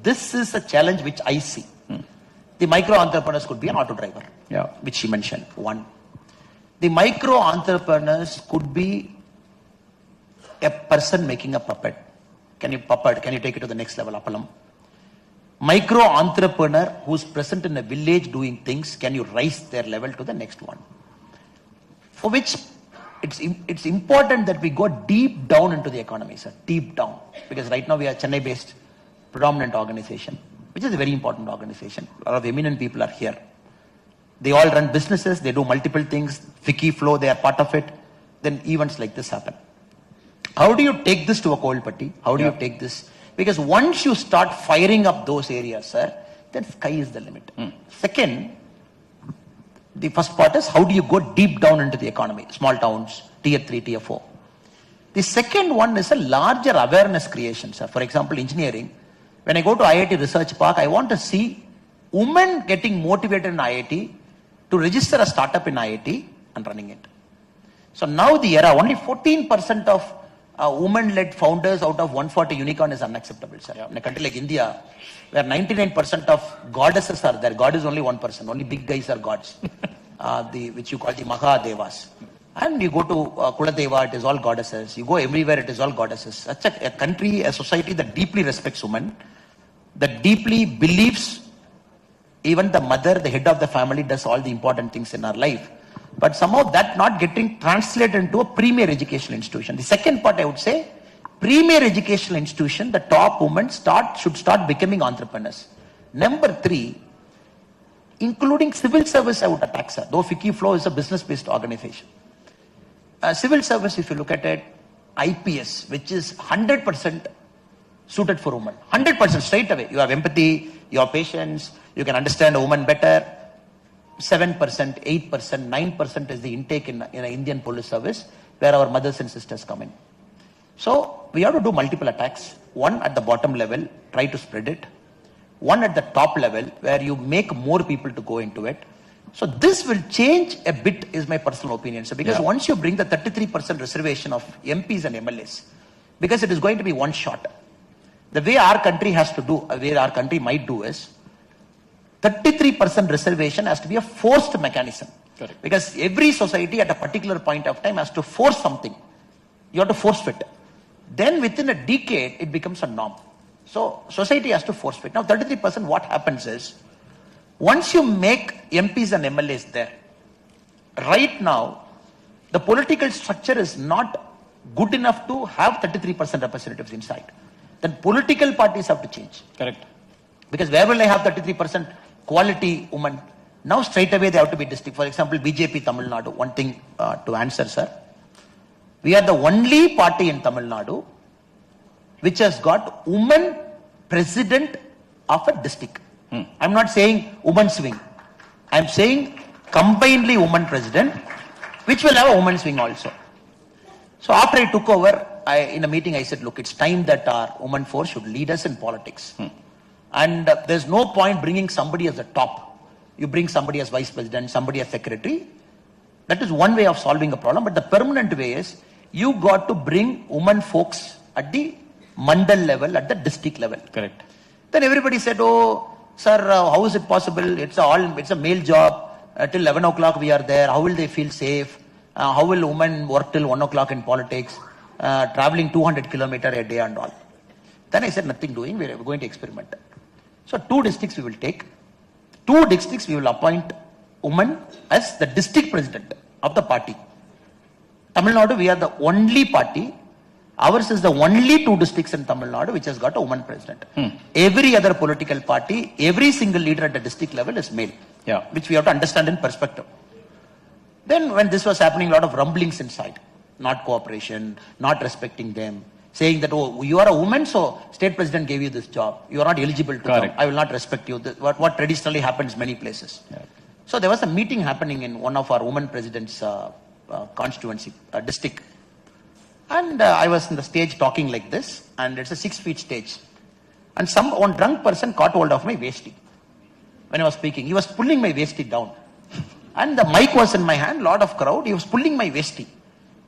This is a challenge which I see. The micro entrepreneurs could be an auto driver, which she mentioned, one. The micro entrepreneurs could be a person making a puppet. Can you take it to the next level, Appalam? Micro entrepreneur who's present in a village doing things, can you raise their level to the next one? For which it's important that we go deep down into the economy, sir, deep down. Because right now we are Chennai-based predominant organization, which is a very important organization. A lot of eminent people are here. They all run businesses, they do multiple things, FICCI Flow, they are part of it. Then events like this happen. How do you take this to a cold putty? How do you take this? Because once you start firing up those areas, sir, then sky is the limit. Second, the first part is how do you go deep down into the economy? Small towns, tier 3, tier 4. The second one is a larger awareness creation, sir. For example, engineering. When I go to IIT Research Park, I want to see women getting motivated in IIT to register a startup in IIT and running it. So now the era, only 14% of women-led founders out of 140 unicorn is unacceptable, sir. In a country like India, where 99% of goddesses are there, God is only 1%, only big guys are gods, which you call the Mahadevas. And you go to Kuladeva, it is all goddesses. You go everywhere, it is all goddesses. Such a country, a society that deeply respects women, that deeply believes even the mother, the head of the family, does all the important things in our life. But somehow that not getting translated into a premier educational institution. The second part I would say, premier educational institution, the top women should start becoming entrepreneurs. Number 3, including civil service, I would attack, sir. Though FICCI Flow is a business-based organization. Civil service, if you look at it, IPS, which is 100% suited for women. 100% straight away. You have empathy, you have patience, you can understand a woman better. 7%, 8%, 9% is the intake in an Indian police service where our mothers and sisters come in. So we have to do multiple attacks. One at the bottom level, try to spread it. One at the top level where you make more people to go into it. So this will change a bit is my personal opinion. So because once you bring the 33% reservation of MPs and MLAs, because it is going to be one shot. The way our country has to do, where our country might do is, 33% reservation has to be a forced mechanism. Correct. Because every society at a particular point of time has to force something. You have to force fit. Then within a decade, it becomes a norm. So society has to force fit. Now 33%, what happens is, once you make MPs and MLAs there, right now, the political structure is not good enough to have 33% representatives inside. Then political parties have to change. Correct. Because where will I have 33% quality women? Now straight away they have to be district. For example, BJP Tamil Nadu, one thing to answer, sir. We are the only party in Tamil Nadu which has got woman president of a district. I'm not saying women's wing. I'm saying combinedly woman president, which will have a women's wing also. So after I took over, in a meeting I said, look, it's time that our woman force should lead us in politics. And there's no point bringing somebody as a top. You bring somebody as vice president, somebody as secretary. That is one way of solving a problem. But the permanent way is you got to bring women folks at the mandal level, at the district level. Correct. Then everybody said, oh, sir, how is it possible? It's a male job. Till 11 o'clock we are there. How will they feel safe? How will women work till 1 o'clock in politics? Traveling 200 kilometers a day and all. Then I said, nothing doing. We are going to experiment. So 2 districts we will take. 2 districts we will appoint women as the district president of the party. Tamil Nadu, we are the only party. Ours is the only 2 districts in Tamil Nadu which has got a woman president. Every other political party, every single leader at the district level is male. Yeah. Which we have to understand in perspective. Then when this was happening, a lot of rumblings inside. Not cooperation, not respecting them. Saying that, oh, you are a woman, so state president gave you this job. You are not eligible to come. I will not respect you. What traditionally happens many places. Yeah. So there was a meeting happening in one of our women president's constituency, district. And I was in the stage talking like this, and it's a 6-feet stage. And one drunk person caught hold of my waistie. When I was speaking, he was pulling my waistie down. And the mic was in my hand, lot of crowd, he was pulling my waistie.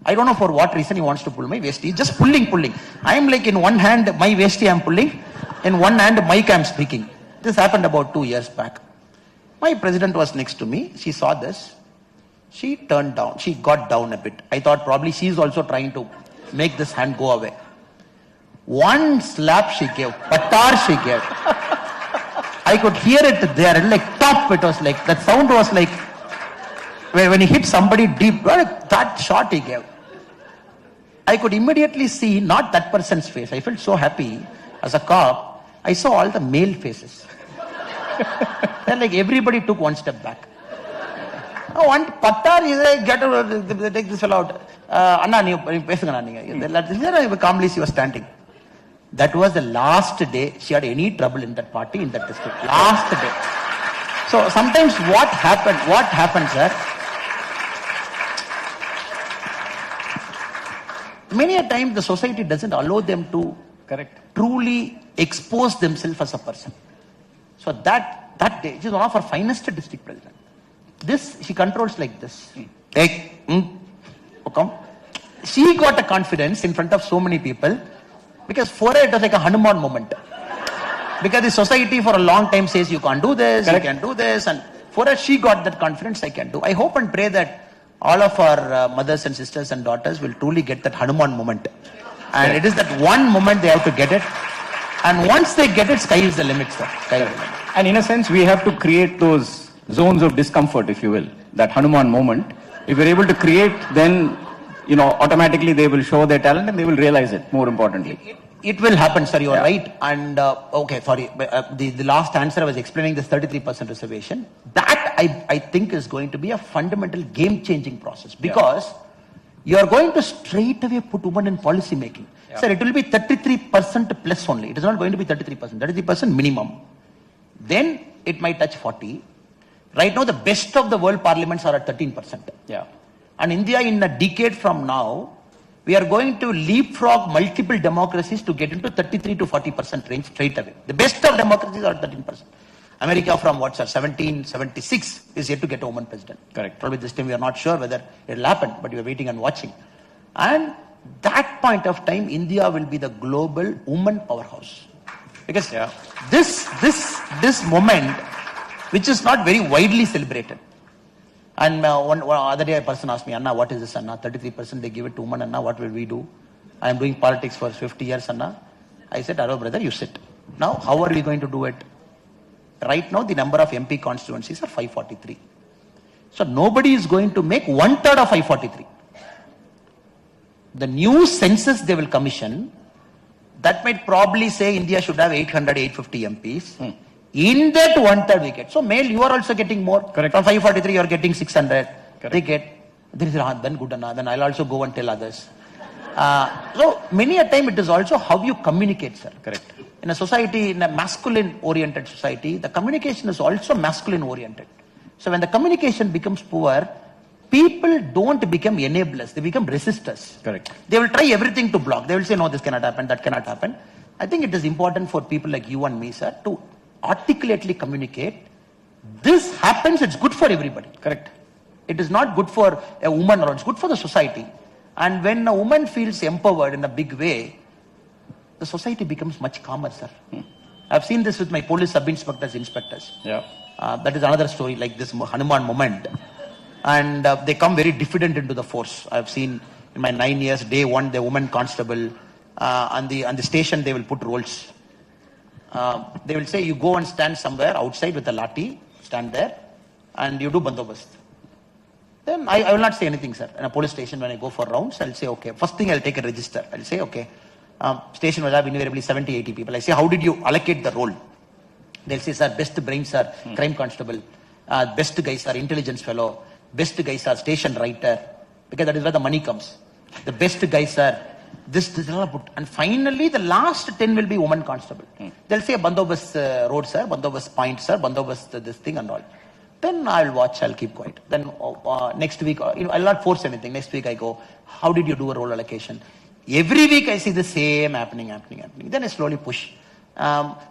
I don't know for what reason he wants to pull my waistie. Just pulling. I am like in one hand, my waistie I am pulling. In one hand, mic I am speaking. This happened about 2 years back. My president was next to me. She saw this. She turned down. She got down a bit. I thought probably she is also trying to make this hand go away. One slap she gave. Patar she gave. I could hear it there. Like top. It was like, that sound was like, when he hit somebody deep, that shot he gave. I could immediately see not that person's face. I felt so happy as a cop. I saw all the male faces. Then like everybody took one step back. One Pattar is like, take this fellow out. Anna, calmly she was standing. That was the last day she had any trouble in that party, in that district. Last day. So sometimes what happened, sir? Many a time the society doesn't allow them to truly expose themselves as a person. So that day, she is one of our finest district president. This, she controls like this. She got a confidence in front of so many people because for her it was like a Hanuman moment. Because the society for a long time says you can't do this, you can do this, and for her she got that confidence I can do. I hope and pray that all of our mothers and sisters and daughters will truly get that Hanuman moment. And it is that one moment they have to get it. And once they get it, sky is the limit, sir. And in a sense, we have to create those zones of discomfort, if you will. That Hanuman moment. If we're able to create, then, automatically they will show their talent and they will realize it, more importantly. It will happen, sir. You are right. And, the last answer I was explaining this 33% reservation. That I think is going to be a fundamental game-changing process. Because you are going to straight away put women in policy making. Yeah. Sir, it will be 33% plus only. It is not going to be 33%. 33% minimum. Then it might touch 40. Right now, the best of the world parliaments are at 13%. Yeah. And India, in a decade from now, we are going to leapfrog multiple democracies to get into 33 to 40% range straight away. The best of democracies are 13%. America from 1776 is yet to get a woman president. Correct. Probably this time we are not sure whether it will happen, but we are waiting and watching. And that point of time, India will be the global woman powerhouse. Because this moment, which is not very widely celebrated. And one other day a person asked me, Anna, what is this, Anna? 33% they give it to women, Anna, what will we do? I am doing politics for 50 years, Anna. I said, hello brother, you sit. Now, how are we going to do it? Right now, the number of MP constituencies are 543. So nobody is going to make 1/3 of 543. The new census they will commission, that might probably say India should have 800, 850 MPs. In that 1/3 we get. So male, you are also getting more. Correct. From 543, you are getting 600. Correct. They get. Then good enough. Then I'll also go and tell others. So many a time it is also how you communicate, sir. Correct. In a society, in a masculine-oriented society, the communication is also masculine-oriented. So when the communication becomes poor, people don't become enablers. They become resistors. Correct. They will try everything to block. They will say, no, this cannot happen, that cannot happen. I think it is important for people like you and me, sir, to articulately communicate. This happens, it's good for everybody. Correct. It is not good for a woman or it's good for the society. And when a woman feels empowered in a big way, the society becomes much calmer, sir. I've seen this with my police sub-inspectors, inspectors. Yeah. That is another story, like this Hanuman moment. And they come very diffident into the force. I've seen in my 9 years, day one, the woman constable, on the station they will put roles. They will say, you go and stand somewhere outside with a lathi, stand there, and you do bandobast. Then I will not say anything, sir. In a police station, when I go for rounds, I'll say, okay. First thing, I'll take a register. I'll say, okay. Station will have invariably 70, 80 people. I say, how did you allocate the role? They'll say, sir, best brains are crime constable. Best guys are intelligence fellow. Best guys are station writer. Because that is where the money comes. The best guys are this, and finally the last 10 will be woman constable. They'll say, bandobast road, sir, bandobast point, sir, bandobast this thing and all. Then I'll watch, I'll keep quiet. Then next week, I'll not force anything. Next week I go, how did you do a role allocation? Every week I see the same happening. Then I slowly push.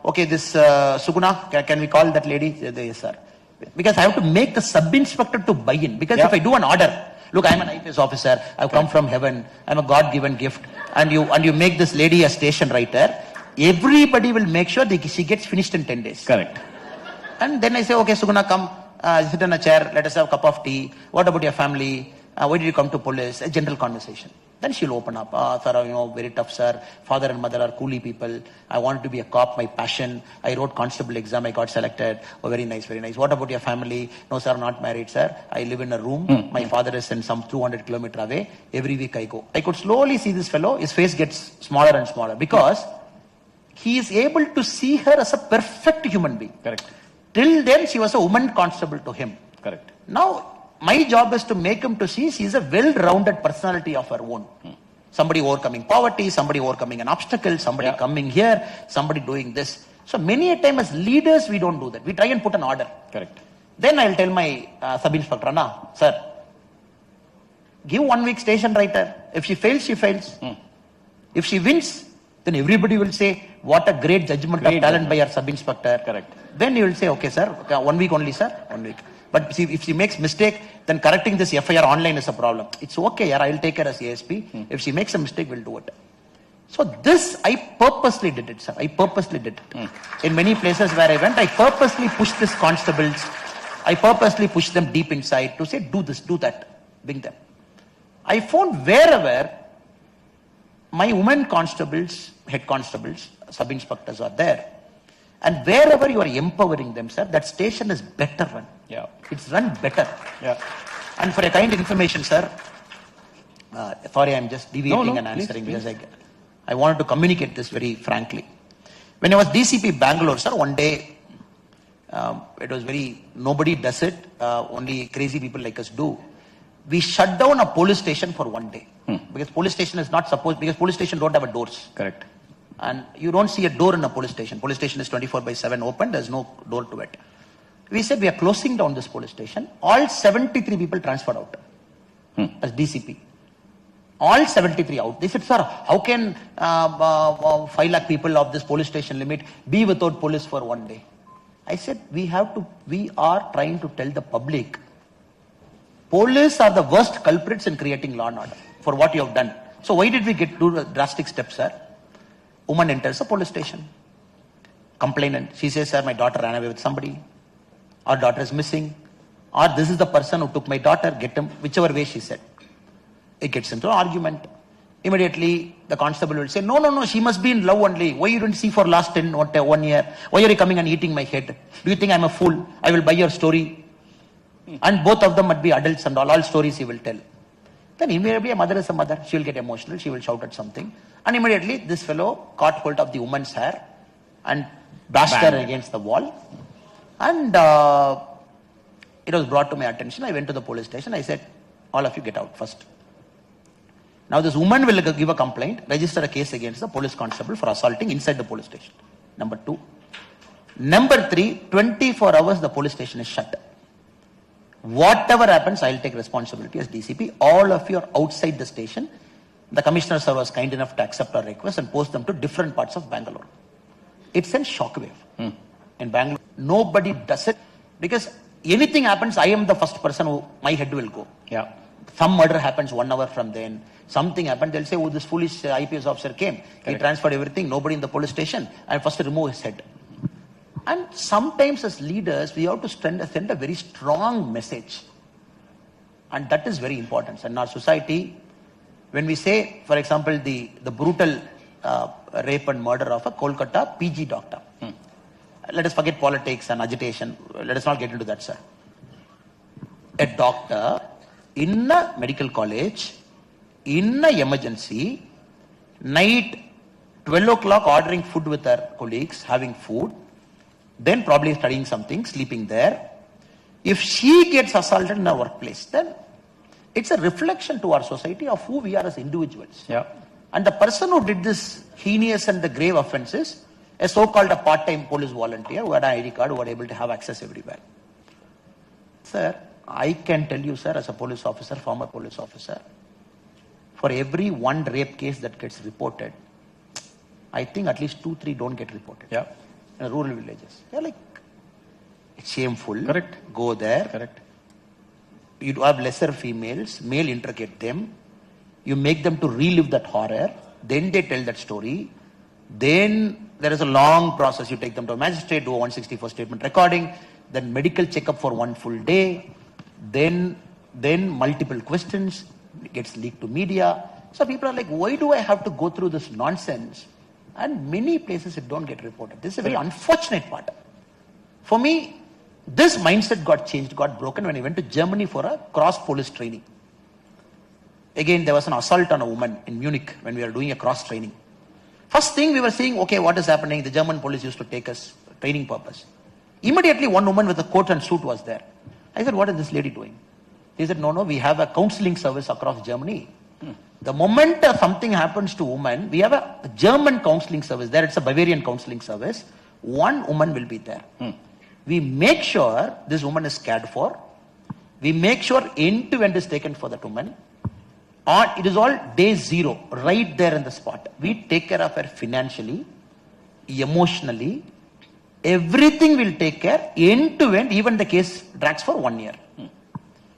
Okay, this Suguna, can we call that lady? Yes, sir. Because I have to make the sub-inspector to buy in. Because if I do an order, look, I'm an IPS officer, I've come from heaven, I'm a God-given gift, and you make this lady a station writer, everybody will make sure that she gets finished in 10 days. Correct. And then I say, okay, Suguna, come, sit in a chair, let us have a cup of tea. What about your family? Why did you come to police? A general conversation. Then she'll open up. Sir, very tough, sir. Father and mother are coolie people. I wanted to be a cop, my passion. I wrote constable exam, I got selected. Oh, very nice, very nice. What about your family? No, sir, not married, sir. I live in a room. My father is in some 200 kilometers away. Every week I go. I could slowly see this fellow. His face gets smaller and smaller because he is able to see her as a perfect human being. Correct. Till then, she was a woman constable to him. Correct. Now, my job is to make him to see she is a well-rounded personality of her own. Somebody overcoming poverty, somebody overcoming an obstacle, somebody coming here, somebody doing this. So many a time as leaders, we don't do that. We try and put an order. Correct. Then I'll tell my sub-inspector, Anna, sir, give 1 week station writer. If she fails, she fails. If she wins, then everybody will say, what a great judgment of talent by our sub-inspector. Correct. Then you will say, okay, sir, 1 week only, sir, 1 week. But see, if she makes mistake, then correcting this FIR online is a problem. It's okay, yeah, I'll take her as ASP. If she makes a mistake, we'll do it. So this, I purposely did it, sir. I purposely did it. In many places where I went, I purposely pushed these constables. I purposely pushed them deep inside to say, do this, do that, bring them. I found wherever my women constables, head constables, sub-inspectors are there, and wherever you are empowering them, sir, that station is better run. Yeah. It's run better. Yeah. And for a kind information, sir, sorry, I'm just deviating and answering please. because I wanted to communicate this very frankly. When I was DCP Bangalore, sir, one day, it was nobody does it, only crazy people like us do. we shut down a police station for one day. Because police station is not supposed, because police station don't have a doors. Correct. And you don't see a door in a police station. Police station is 24/7 open, there's no door to it. We said we are closing down this police station. All 73 people transferred out as DCP. All 73 out. They said, sir, how can 5 lakh people of this police station limit be without police for one day? I said, we are trying to tell the public, police are the worst culprits in creating law and order for what you have done. So why did we do the drastic steps, sir? Woman enters a police station. Complainant. She says, sir, my daughter ran away with somebody. Our daughter is missing. Or this is the person who took my daughter, get him, whichever way she said. It gets into an argument. Immediately, the constable will say, no, she must be in love only. Why you didn't see for last 1 year? Why are you coming and eating my head? Do you think I'm a fool? I will buy your story. And both of them must be adults and all stories he will tell. Then immediately a mother is a mother. She will get emotional. She will shout at something. And immediately this fellow caught hold of the woman's hair and bashed her against the wall. And it was brought to my attention. I went to the police station. I said, all of you get out first. Now this woman will give a complaint, register a case against the police constable for assaulting inside the police station. Number 2. Number 3, 24 hours the police station is shut. Whatever happens, I'll take responsibility as DCP. All of you are outside the station. The commissioner sir was kind enough to accept our request and post them to different parts of Bangalore. It sent shockwave. In Bangalore, nobody does it because anything happens, I am the first person who my head will go. Yeah. Some murder happens 1 hour from then. Something happened, they'll say, oh, this foolish IPS officer came. Correct. He transferred everything, nobody in the police station, and first remove his head. And sometimes as leaders, we have to send a very strong message. And that is very important. In our society, when we say, for example, the brutal rape and murder of a Kolkata PG doctor. Let us forget politics and agitation. Let us not get into that, sir. A doctor in a medical college, in an emergency, night 12 o'clock ordering food with her colleagues, having food, then probably studying something, sleeping there. If she gets assaulted in a workplace, then it's a reflection to our society of who we are as individuals. Yeah. And the person who did this heinous and the grave offenses, a so-called a part-time police volunteer who had an ID card, who were able to have access everywhere. Sir, I can tell you, sir, as a police officer, former police officer, for every 1 rape case that gets reported, I think at least 2-3 don't get reported. Yeah. In rural villages. They're like, it's shameful. Correct. Go there. Correct. You have lesser females, male interrogate them. You make them to relive that horror. Then they tell that story. Then there is a long process. You take them to a magistrate, do a 164 statement recording, then medical checkup for 1 full day, then multiple questions, it gets leaked to media. So people are like, why do I have to go through this nonsense? And many places it don't get reported. This is a very unfortunate part. For me, this mindset got changed, got broken when I went to Germany for a cross-police training. Again, there was an assault on a woman in Munich when we were doing a cross-training. First thing we were saying, okay, what is happening? The German police used to take us training purpose. Immediately, one woman with a coat and suit was there. I said, what is this lady doing? He said, no, we have a counseling service across Germany. The moment something happens to women, we have a German counseling service there. It's a Bavarian counseling service. One woman will be there. We make sure this woman is cared for. We make sure end-to-end is taken for that woman. It is all day 0, right there in the spot. We take care of her financially, emotionally. Everything will take care, end-to-end, even the case drags for 1 year.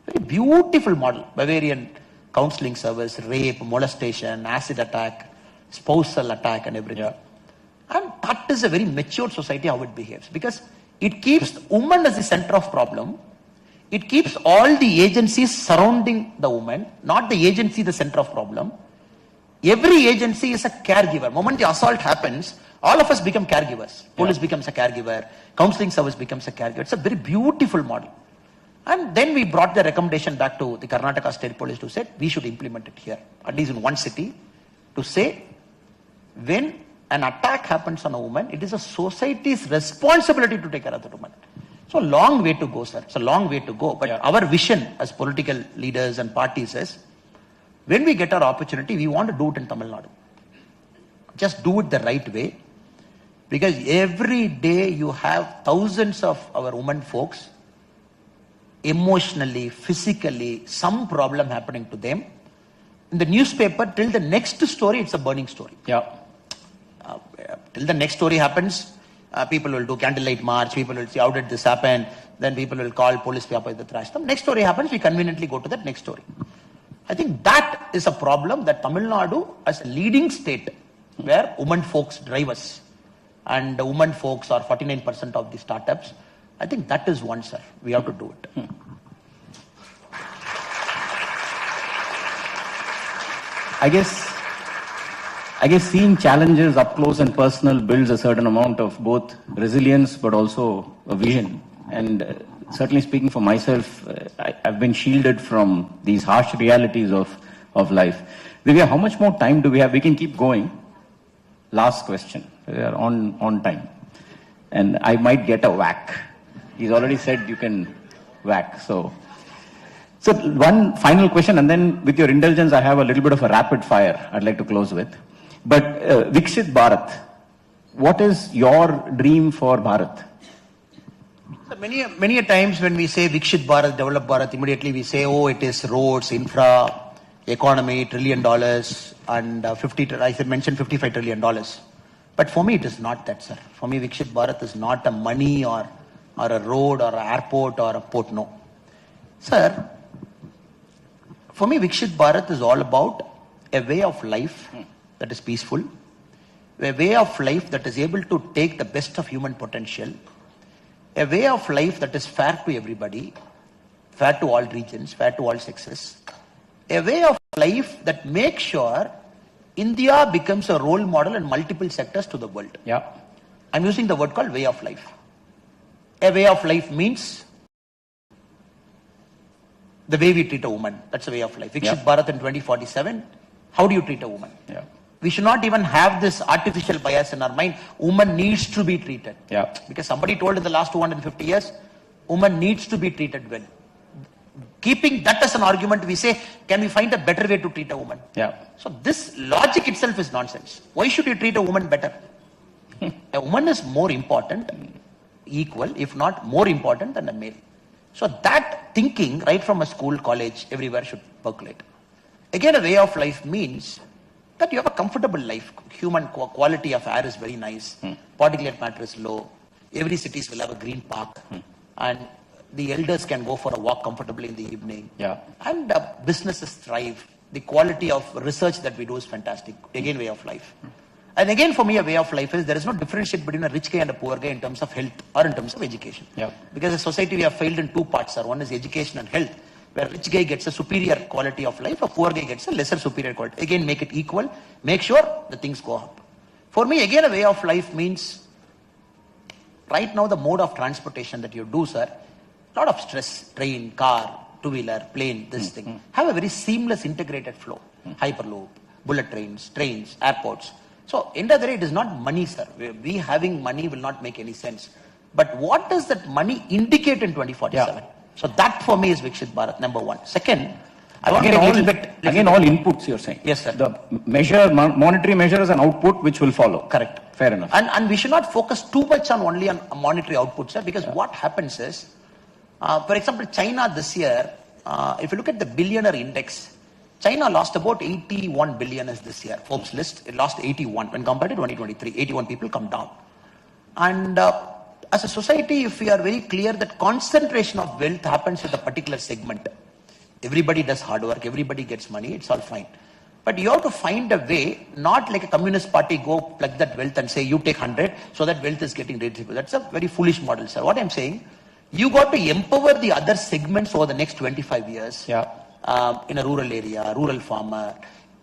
Very beautiful model. Bavarian counseling service, rape, molestation, acid attack, spousal attack and everything. Yeah. And that is a very mature society how it behaves. Because it keeps woman as the center of problem. It keeps all the agencies surrounding the woman, not the agency the center of problem. Every agency is a caregiver. Moment the assault happens, all of us become caregivers. Police becomes a caregiver. Counseling service becomes a caregiver. It's a very beautiful model. And then we brought the recommendation back to the Karnataka State Police to say, we should implement it here, at least in one city, to say, when an attack happens on a woman, it is a society's responsibility to take care of the woman. So long way to go, sir. It's a long way to go. But our vision as political leaders and parties is, when we get our opportunity, we want to do it in Tamil Nadu. Just do it the right way. Because every day you have thousands of our women folks, emotionally, physically, some problem happening to them. In the newspaper, till the next story, it's a burning story. Yeah. Till the next story happens, people will do candlelight march, people will see how did this happen, then people will call police people to thrash them. Next story happens, we conveniently go to that next story. I think that is a problem that Tamil Nadu as a leading state where women folks drive us and the women folks are 49% of the startups. I think that is one, sir. We have to do it. I guess seeing challenges up close and personal builds a certain amount of both resilience but also a vision. And certainly speaking for myself, I've been shielded from these harsh realities of life. Divya, how much more time do we have? We can keep going. Last question. We are on time. And I might get a whack. He's already said you can whack. So one final question, and then with your indulgence, I have a little bit of a rapid fire I'd like to close with. But Viksit Bharat, what is your dream for Bharat? So many a times when we say Viksit Bharat, Develop Bharat, immediately we say, oh, it is roads, infra, economy, $1 trillion, and I mentioned $55 trillion. But for me, it is not that, sir. For me, Viksit Bharat is not a money or a road or an airport or a port, no. Sir, for me, Viksit Bharat is all about a way of life that is peaceful, a way of life that is able to take the best of human potential, a way of life that is fair to everybody, fair to all regions, fair to all sexes, a way of life that makes sure India becomes a role model in multiple sectors to the world. Yeah. I'm using the word called way of life. A way of life means the way we treat a woman. That's a way of life. Viksit Bharat in 2047, how do you treat a woman? Yeah. We should not even have this artificial bias in our mind. Woman needs to be treated. Yeah. Because somebody told in the last 250 years, woman needs to be treated well. Keeping that as an argument, we say, can we find a better way to treat a woman? Yeah. So this logic itself is nonsense. Why should you treat a woman better? A woman is more important, equal, if not more important than a male. So that thinking, right from a school, college, everywhere should percolate. Again, a way of life means that you have a comfortable life. Human quality of air is very nice. Particulate matter is low. Every cities will have a green park. And the elders can go for a walk comfortably in the evening. Yeah. And businesses thrive. The quality of research that we do is fantastic. Again, way of life. And again, for me, a way of life is there is no differentiate between a rich guy and a poor guy in terms of health or in terms of education. Yeah. Because as a society, we have failed in two parts, sir. One is education and health, where a rich guy gets a superior quality of life, a poor guy gets a lesser superior quality. Again, make it equal. Make sure the things go up. For me, again, a way of life means right now the mode of transportation that you do, sir, a lot of stress, train, car, two-wheeler, plane, this thing. Have a very seamless integrated flow. Hyperloop, bullet trains, airports. So, end of the day, it is not money, sir. We having money will not make any sense. But what does that money indicate in 2047? Yeah. So that for me is Viksit Bharat, number one. Second, I want to take a little bit... all inputs you're saying. Yes, sir. The monetary measure is an output which will follow. Correct. Fair enough. And we should not focus too much on only on monetary output, sir, because what happens is, for example, China this year, if you look at the billionaire index, China lost about 81 billion this year. Forbes list, it lost 81 when compared to 2023. 81 people come down. And as a society, if we are very clear that concentration of wealth happens with a particular segment, everybody does hard work, everybody gets money, it's all fine. But you have to find a way, not like a communist party, go plug that wealth and say, you take 100, so that wealth is getting redistributed. That's a very foolish model, sir. What I'm saying, you got to empower the other segments over the next 25 years. Yeah. In a rural area, rural farmer,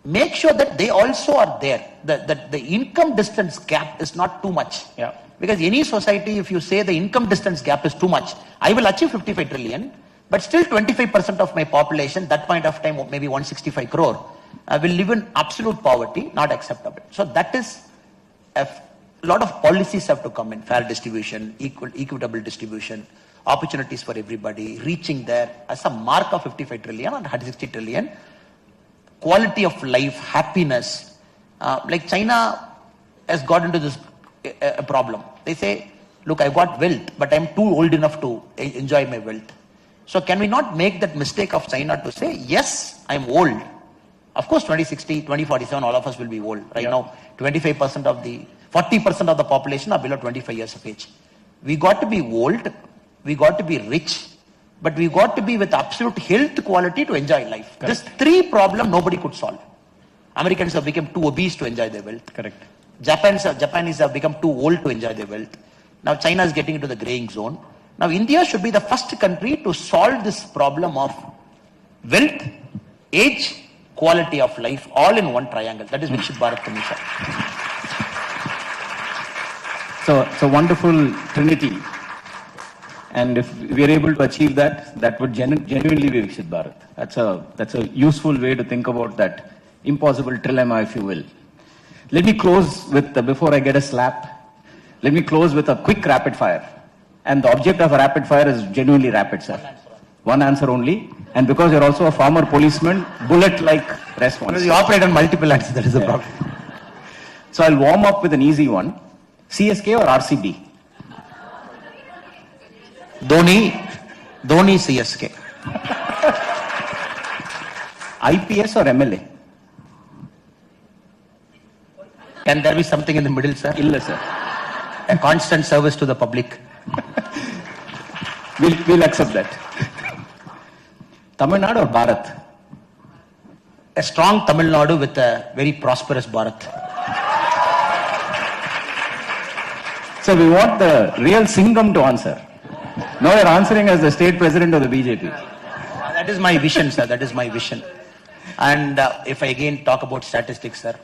make sure that they also are there. That the income distance gap is not too much. Yeah. Because any society, if you say the income distance gap is too much, I will achieve 55 trillion, but still 25% of my population, that point of time, maybe 165 crore, will live in absolute poverty, not acceptable. So that is, a lot of policies have to come in, fair distribution, equitable distribution. opportunities for everybody, reaching there as a mark of 55 trillion and 160 trillion, quality of life, happiness. Like China has got into this a problem. They say, look, I've got wealth, but I'm too old enough to enjoy my wealth. So can we not make that mistake of China to say, yes, I'm old. Of course, 2060, 2047, all of us will be old. Right now, 40% of the population are below 25 years of age. We got to be old, we got to be rich, but we got to be with absolute health quality to enjoy life. Correct. This three problem nobody could solve. Americans have become too obese to enjoy their wealth. Correct. Japanese have become too old to enjoy their wealth. Now China is getting into the graying zone. Now India should be the first country to solve this problem of wealth, age, quality of life, all in one triangle. That is Viksit Bharat to me, sir. So it's a wonderful trinity. And if we are able to achieve that, that would genuinely be Viksit Bharat. That's a useful way to think about that impossible trilemma, if you will. Let me close with, before I get a slap, let me close with a quick rapid fire. And the object of a rapid fire is genuinely rapid, sir. One answer only. And because you're also a former policeman, bullet-like response. You operate on multiple answers, that is the problem. So I'll warm up with an easy one. CSK or RCB? Dhoni CSK. IPS or MLA? Can there be something in the middle, sir? Illa, sir. A constant service to the public. We'll accept that. Tamil Nadu or Bharat? A strong Tamil Nadu with a very prosperous Bharat. So we want the real Singham to answer. Now you're answering as the state president of the BJP. That is my vision, sir. That is my vision. And if I again talk about statistics, sir,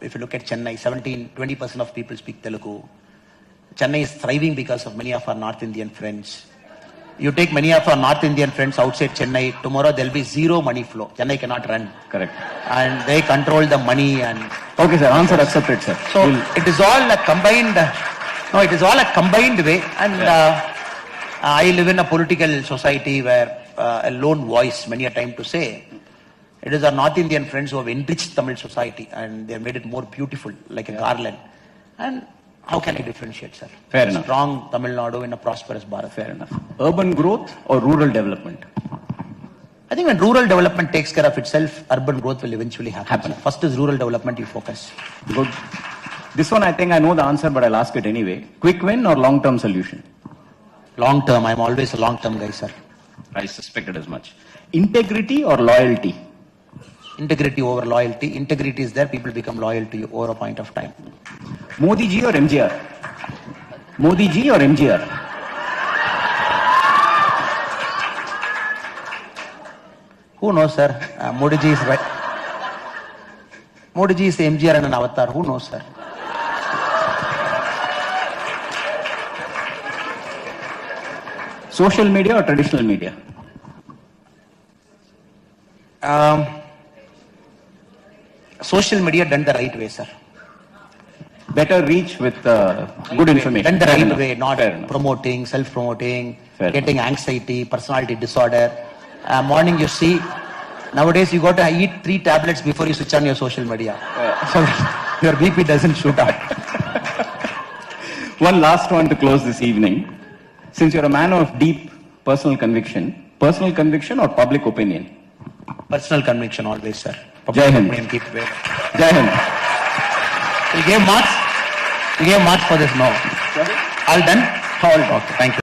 if you look at Chennai, 20% of people speak Telugu. Chennai is thriving because of many of our North Indian friends. You take many of our North Indian friends outside Chennai, tomorrow there will be zero money flow. Chennai cannot run. Correct. And they control the money and... Okay, sir. Answer accepted, sir. So it is all a combined... No, it is all a combined way. And I live in a political society where a lone voice many a time to say, it is our North Indian friends who have enriched Tamil society and they have made it more beautiful, like a garland. And how can I differentiate, sir? Fair enough. Strong Tamil Nadu in a prosperous Bharat. Fair enough. Urban growth or rural development? I think when rural development takes care of itself, urban growth will eventually happen. First is rural development, you focus. Good. This one I think I know the answer, but I'll ask it anyway. Quick win or long-term solution? Long term, I'm always a long term guy, sir. I suspected as much. Integrity or loyalty? Integrity over loyalty. Integrity is there, people become loyal to you over a point of time. Modi ji or MGR? Modi ji or MGR? Who knows, sir? Modi ji is right. Modi ji is MGR and an avatar. Who knows, sir? Social media or traditional media? Social media done the right way, sir. Better reach with good information. Done the Fair right enough. way, not Fair enough. promoting, self-promoting, Fair getting anxiety, personality disorder. Morning you see, nowadays you got to eat 3 tablets before you switch on your social media. So your BP doesn't shoot up. One last one to close this evening. Since you're a man of deep personal conviction or public opinion? Personal conviction always, sir. Jai Hind. Keep it. Jai Hind. You gave marks for this? No. All done? All done. Okay, thank you.